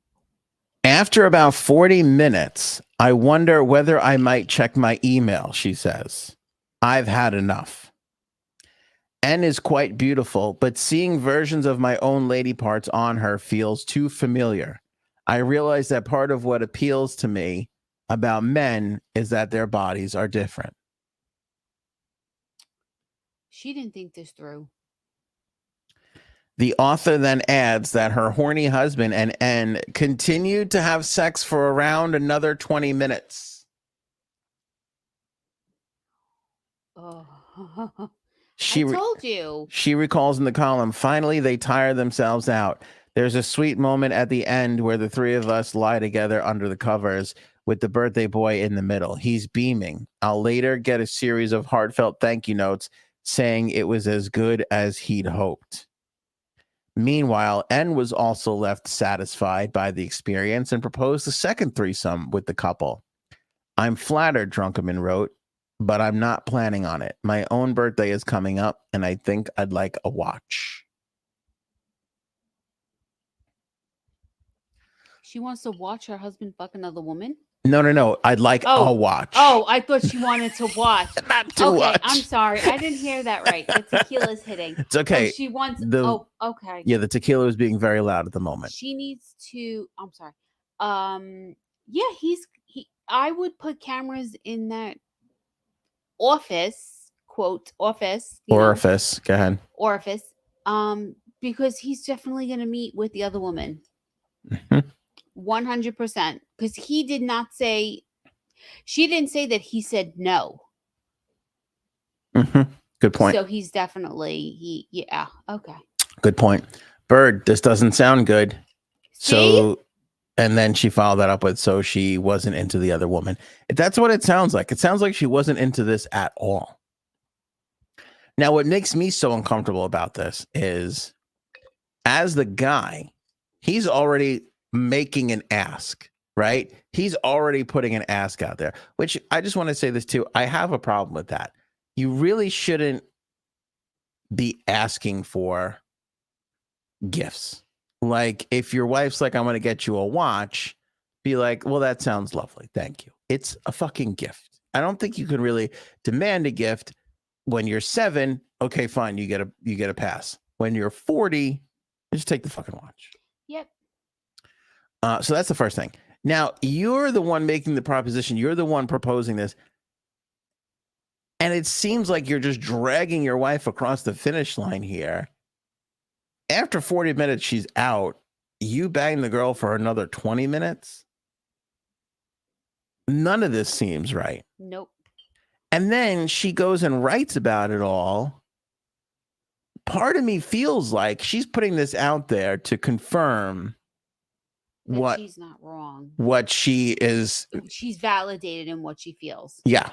After about 40 minutes, I wonder whether I might check my email, she says. I've had enough. N is quite beautiful, but seeing versions of my own lady parts on her feels too familiar. I realize that part of what appeals to me about men is that their bodies are different. She didn't think this through. The author then adds that her horny husband and N continued to have sex for around another 20 minutes. Oh. I told you. She recalls in the column, finally, they tire themselves out. There's a sweet moment at the end where the three of us lie together under the covers with the birthday boy in the middle. He's beaming. I'll later get a series of heartfelt thank you notes saying it was as good as he'd hoped. Meanwhile, N was also left satisfied by the experience and proposed a second threesome with the couple. I'm flattered, Drunkerman wrote, but I'm not planning on it. My own birthday is coming up, and I think I'd like a watch. She wants to watch her husband fuck another woman? No. I'd like a watch. Oh, I thought she wanted to watch. Not to watch. I'm sorry. I didn't hear that right. The tequila's hitting. It's okay. She wants... okay. Yeah, the tequila was being very loud at the moment. She needs to... I'm sorry. Yeah, I would put cameras in that office, quote, office. Orifice. Go ahead. Orifice. Because he's definitely going to meet with the other woman. Mm-hmm. 100%, because he did not say, she didn't say that he said no. Mm-hmm. Good point. So he's definitely, yeah, okay. Good point. Bird, this doesn't sound good. See? So, and then she followed that up with, so she wasn't into the other woman. That's what it sounds like. It sounds like she wasn't into this at all. Now, what makes me so uncomfortable about this is, as the guy, he's already making an ask, right? He's already putting an ask out there, which I just want to say this too. I have a problem with that. You really shouldn't be asking for gifts. Like if your wife's like, I'm going to get you a watch, be like, well, that sounds lovely. Thank you. It's a fucking gift. I don't think you can really demand a gift when you're 7. Okay, fine. You get a pass. When you're 40, just take the fucking watch. Yep. So that's the first thing. Now, you're the one making the proposition. You're the one proposing this. And it seems like you're just dragging your wife across the finish line here. After 40 minutes, she's out. You bang the girl for another 20 minutes? None of this seems right. Nope. And then she goes and writes about it all. Part of me feels like she's putting this out there to confirm that she's not wrong. What she is. She's validated in what she feels. Yeah.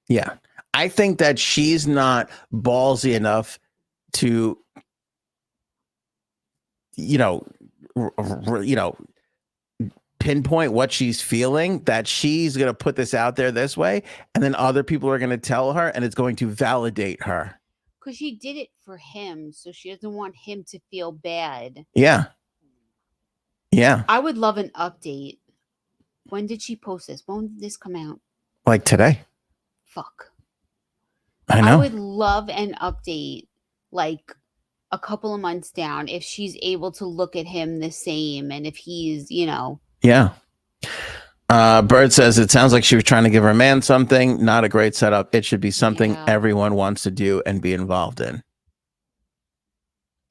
Yeah. I think that she's not ballsy enough to, pinpoint what she's feeling, that she's going to put this out there this way, and then other people are going to tell her, and it's going to validate her. Because she did it for him, so she doesn't want him to feel bad. Yeah. Yeah. I would love an update. When did she post this? When did this come out? Like today. Fuck. I know. I would love an update, like a couple of months down, if she's able to look at him the same, and if he's, Yeah. Bird says it sounds like she was trying to give her man something. Not a great setup. It should be something everyone wants to do and be involved in.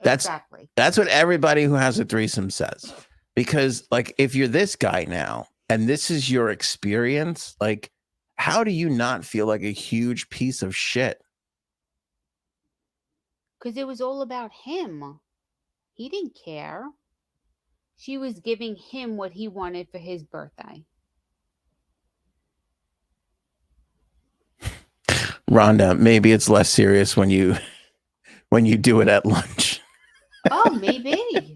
That's what everybody who has a threesome says. Because, like, if you're this guy now and this is your experience, like, how do you not feel like a huge piece of shit? Because it was all about him. He didn't care. She was giving him what he wanted for his birthday. Rhonda, maybe it's less serious when you do it at lunch. Oh, maybe.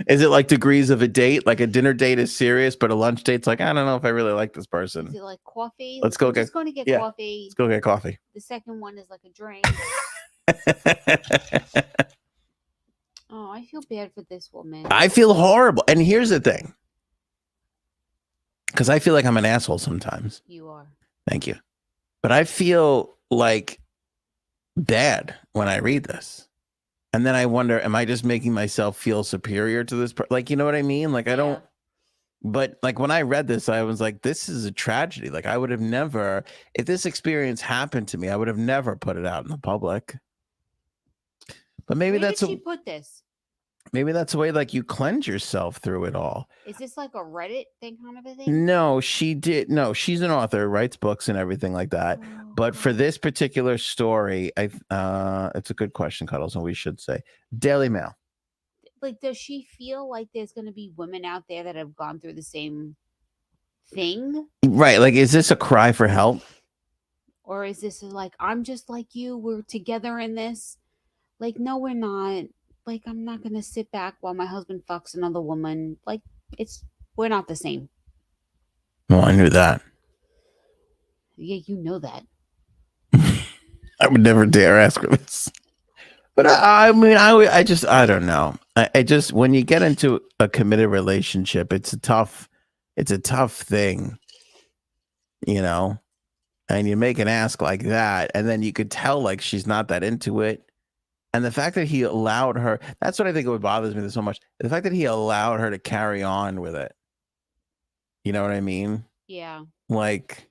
Is it like degrees of a date? Like a dinner date is serious, but a lunch date's like, I don't know if I really like this person. Is it like coffee? Let's go just going to get coffee. Let's go get coffee. The second one is like a drink. Oh, I feel bad for this woman. I feel horrible. And here's the thing. Because I feel like I'm an asshole sometimes. You are. Thank you. But I feel like bad when I read this. And then I wonder, am I just making myself feel superior to this? Like, you know what I mean? Like, I don't. But like when I read this, I was like, this is a tragedy. Like, I would have never, if this experience happened to me, I would have never put it out in the public. But maybe Where did she put this? Maybe that's the way, like, you cleanse yourself through it all. Is this like a Reddit thing kind of a thing? No, she did. No, she's an author, writes books and everything like that. Oh. But for this particular story, it's a good question, Cuddles, and we should say Daily Mail. Like, does she feel like there's going to be women out there that have gone through the same thing? Right. Like, is this a cry for help? Or is this like, I'm just like you, we're together in this? Like, no, we're not. Like, I'm not going to sit back while my husband fucks another woman. Like, we're not the same. Well, I knew that. Yeah, you know that. I would never dare ask her this. But I mean, I don't know. I just, when you get into a committed relationship, it's a tough thing, and you make an ask like that. And then you could tell, like, she's not that into it. And the fact that he allowed her, that's what I think what bothers me so much. The fact that he allowed her to carry on with it. You know what I mean? Yeah. Like.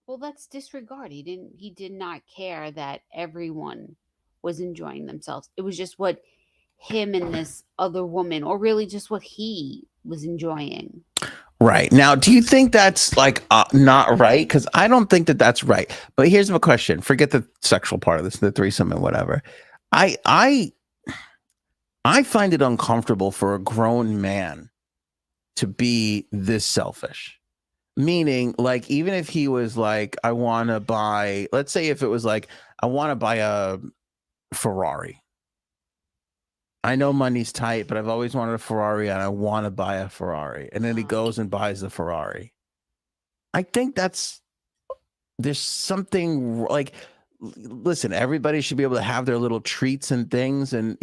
Well, that's disregard. He did not care that everyone was enjoying themselves. It was just what him and this other woman, or really just what he was enjoying. Right. Now, do you think that's like not right? Because I don't think that that's right. But here's my question. Forget the sexual part of this, the threesome and whatever. I find it uncomfortable for a grown man to be this selfish. Meaning, like, even if he was like, I want to buy, let's say if it was like, I want to buy a Ferrari. I know money's tight, but I've always wanted a Ferrari and I want to buy a Ferrari. And then he goes and buys the Ferrari. I think there's something like, listen, everybody should be able to have their little treats and things. And,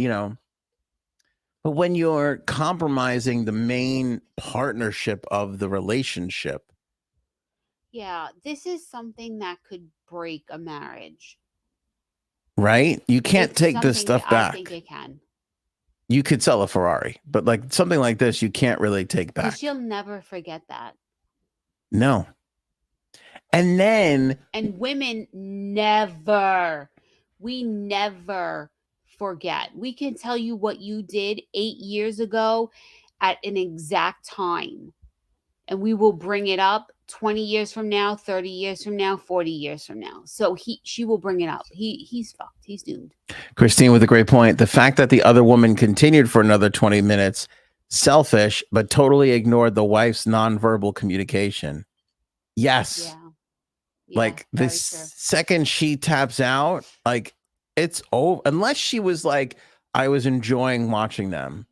but when you're compromising the main partnership of the relationship. Yeah, this is something that could break a marriage. Right? You can't take this stuff back. I think it can. You could sell a Ferrari, but like something like this, you can't really take back. She'll never forget that. No. And then And women never, we never forget. We can tell you what you did 8 years ago at an exact time. And we will bring it up 20 years from now, 30 years from now, 40 years from now. So she will bring it up. He's fucked. He's doomed. Christine with a great point. The fact that the other woman continued for another 20 minutes, selfish, but totally ignored the wife's nonverbal communication. Yes. Yeah, like the very true. second she taps out, like it's over. Unless she was like, I was enjoying watching them,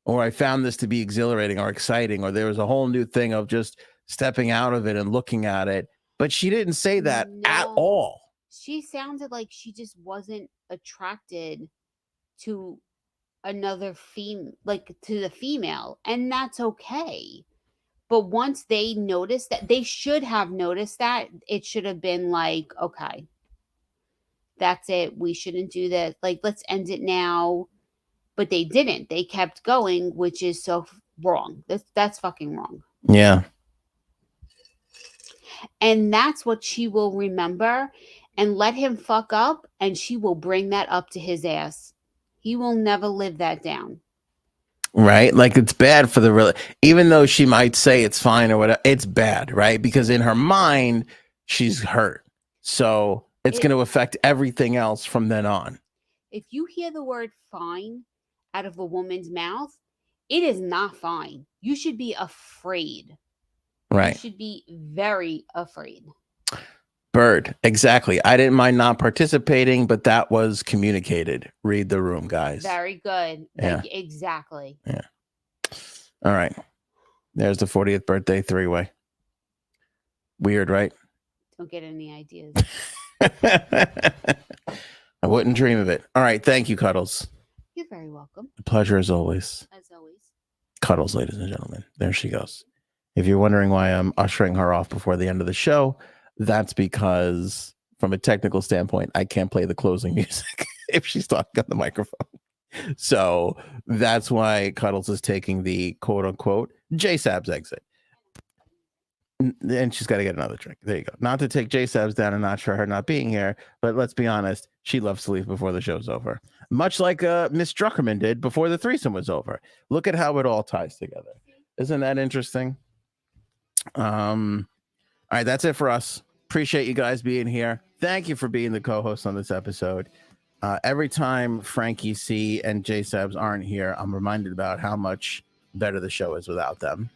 or I found this to be exhilarating or exciting, or there was a whole new thing of just stepping out of it and looking at it. But she didn't say that at No. all. She sounded like she just wasn't attracted to another like to the female, and that's okay. But once they noticed that, they should have noticed that, it should have been like, okay, that's it. We shouldn't do this. Like, let's end it now. But they didn't. They kept going, which is so wrong. That's fucking wrong. Yeah. And that's what she will remember, and let him fuck up, and she will bring that up to his ass. He will never live that down. Right? Like it's bad for the real, even though she might say it's fine or whatever, it's bad, right? Because in her mind, she's hurt. So it's going to affect everything else from then on. If you hear the word fine out of a woman's mouth, it is not fine. You should be afraid. Right. You should be very afraid. Bird. Exactly. I didn't mind not participating, but that was communicated. Read the room, guys. Very good. Yeah. Exactly. Yeah. All right. There's the 40th birthday three-way. Weird, right? Don't get any ideas. I wouldn't dream of it. All right. Thank you, Cuddles. You're very welcome. A pleasure as always. As always. Cuddles, ladies and gentlemen. There she goes. If you're wondering why I'm ushering her off before the end of the show, that's because from a technical standpoint, I can't play the closing music if she's talking on the microphone. So that's why Cuddles is taking the quote unquote J-Sab's exit. And she's got to get another drink. There you go. Not to take J-Sab's down a notch for her not being here, but let's be honest, she loves to leave before the show's over. Much like Miss Druckerman did before the threesome was over. Look at how it all ties together. Isn't that interesting? All right, that's it for us. Appreciate you guys being here. Thank you for being the co-host on this episode. Every time Frankie C and J-Sabs aren't here, I'm reminded about how much better the show is without them.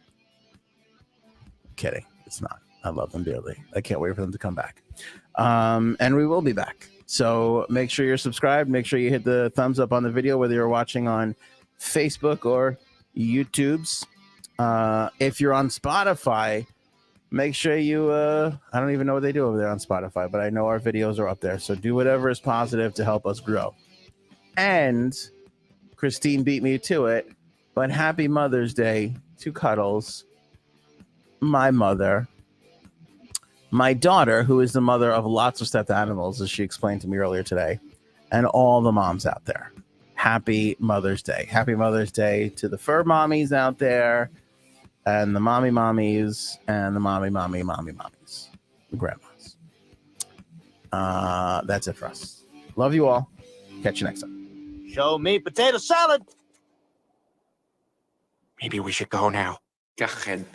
Kidding. It's not. I love them dearly. I can't wait for them to come back. And we will be back. So make sure you're subscribed. Make sure you hit the thumbs up on the video, whether you're watching on Facebook or YouTube's. If you're on Spotify, make sure you I don't even know what they do over there on Spotify, but I know our videos are up there. So do whatever is positive to help us grow. And Christine beat me to it, but happy Mother's Day to Cuddles, my mother, my daughter, who is the mother of lots of stuffed animals, as she explained to me earlier today, and all the moms out there. Happy Mother's Day. Happy Mother's Day to the fur mommies out there, and the mommy mommies, and the mommy mommies, the grandmas. That's it for us. Love you all. Catch you next time. Show me potato salad. Maybe we should go now. Go ahead.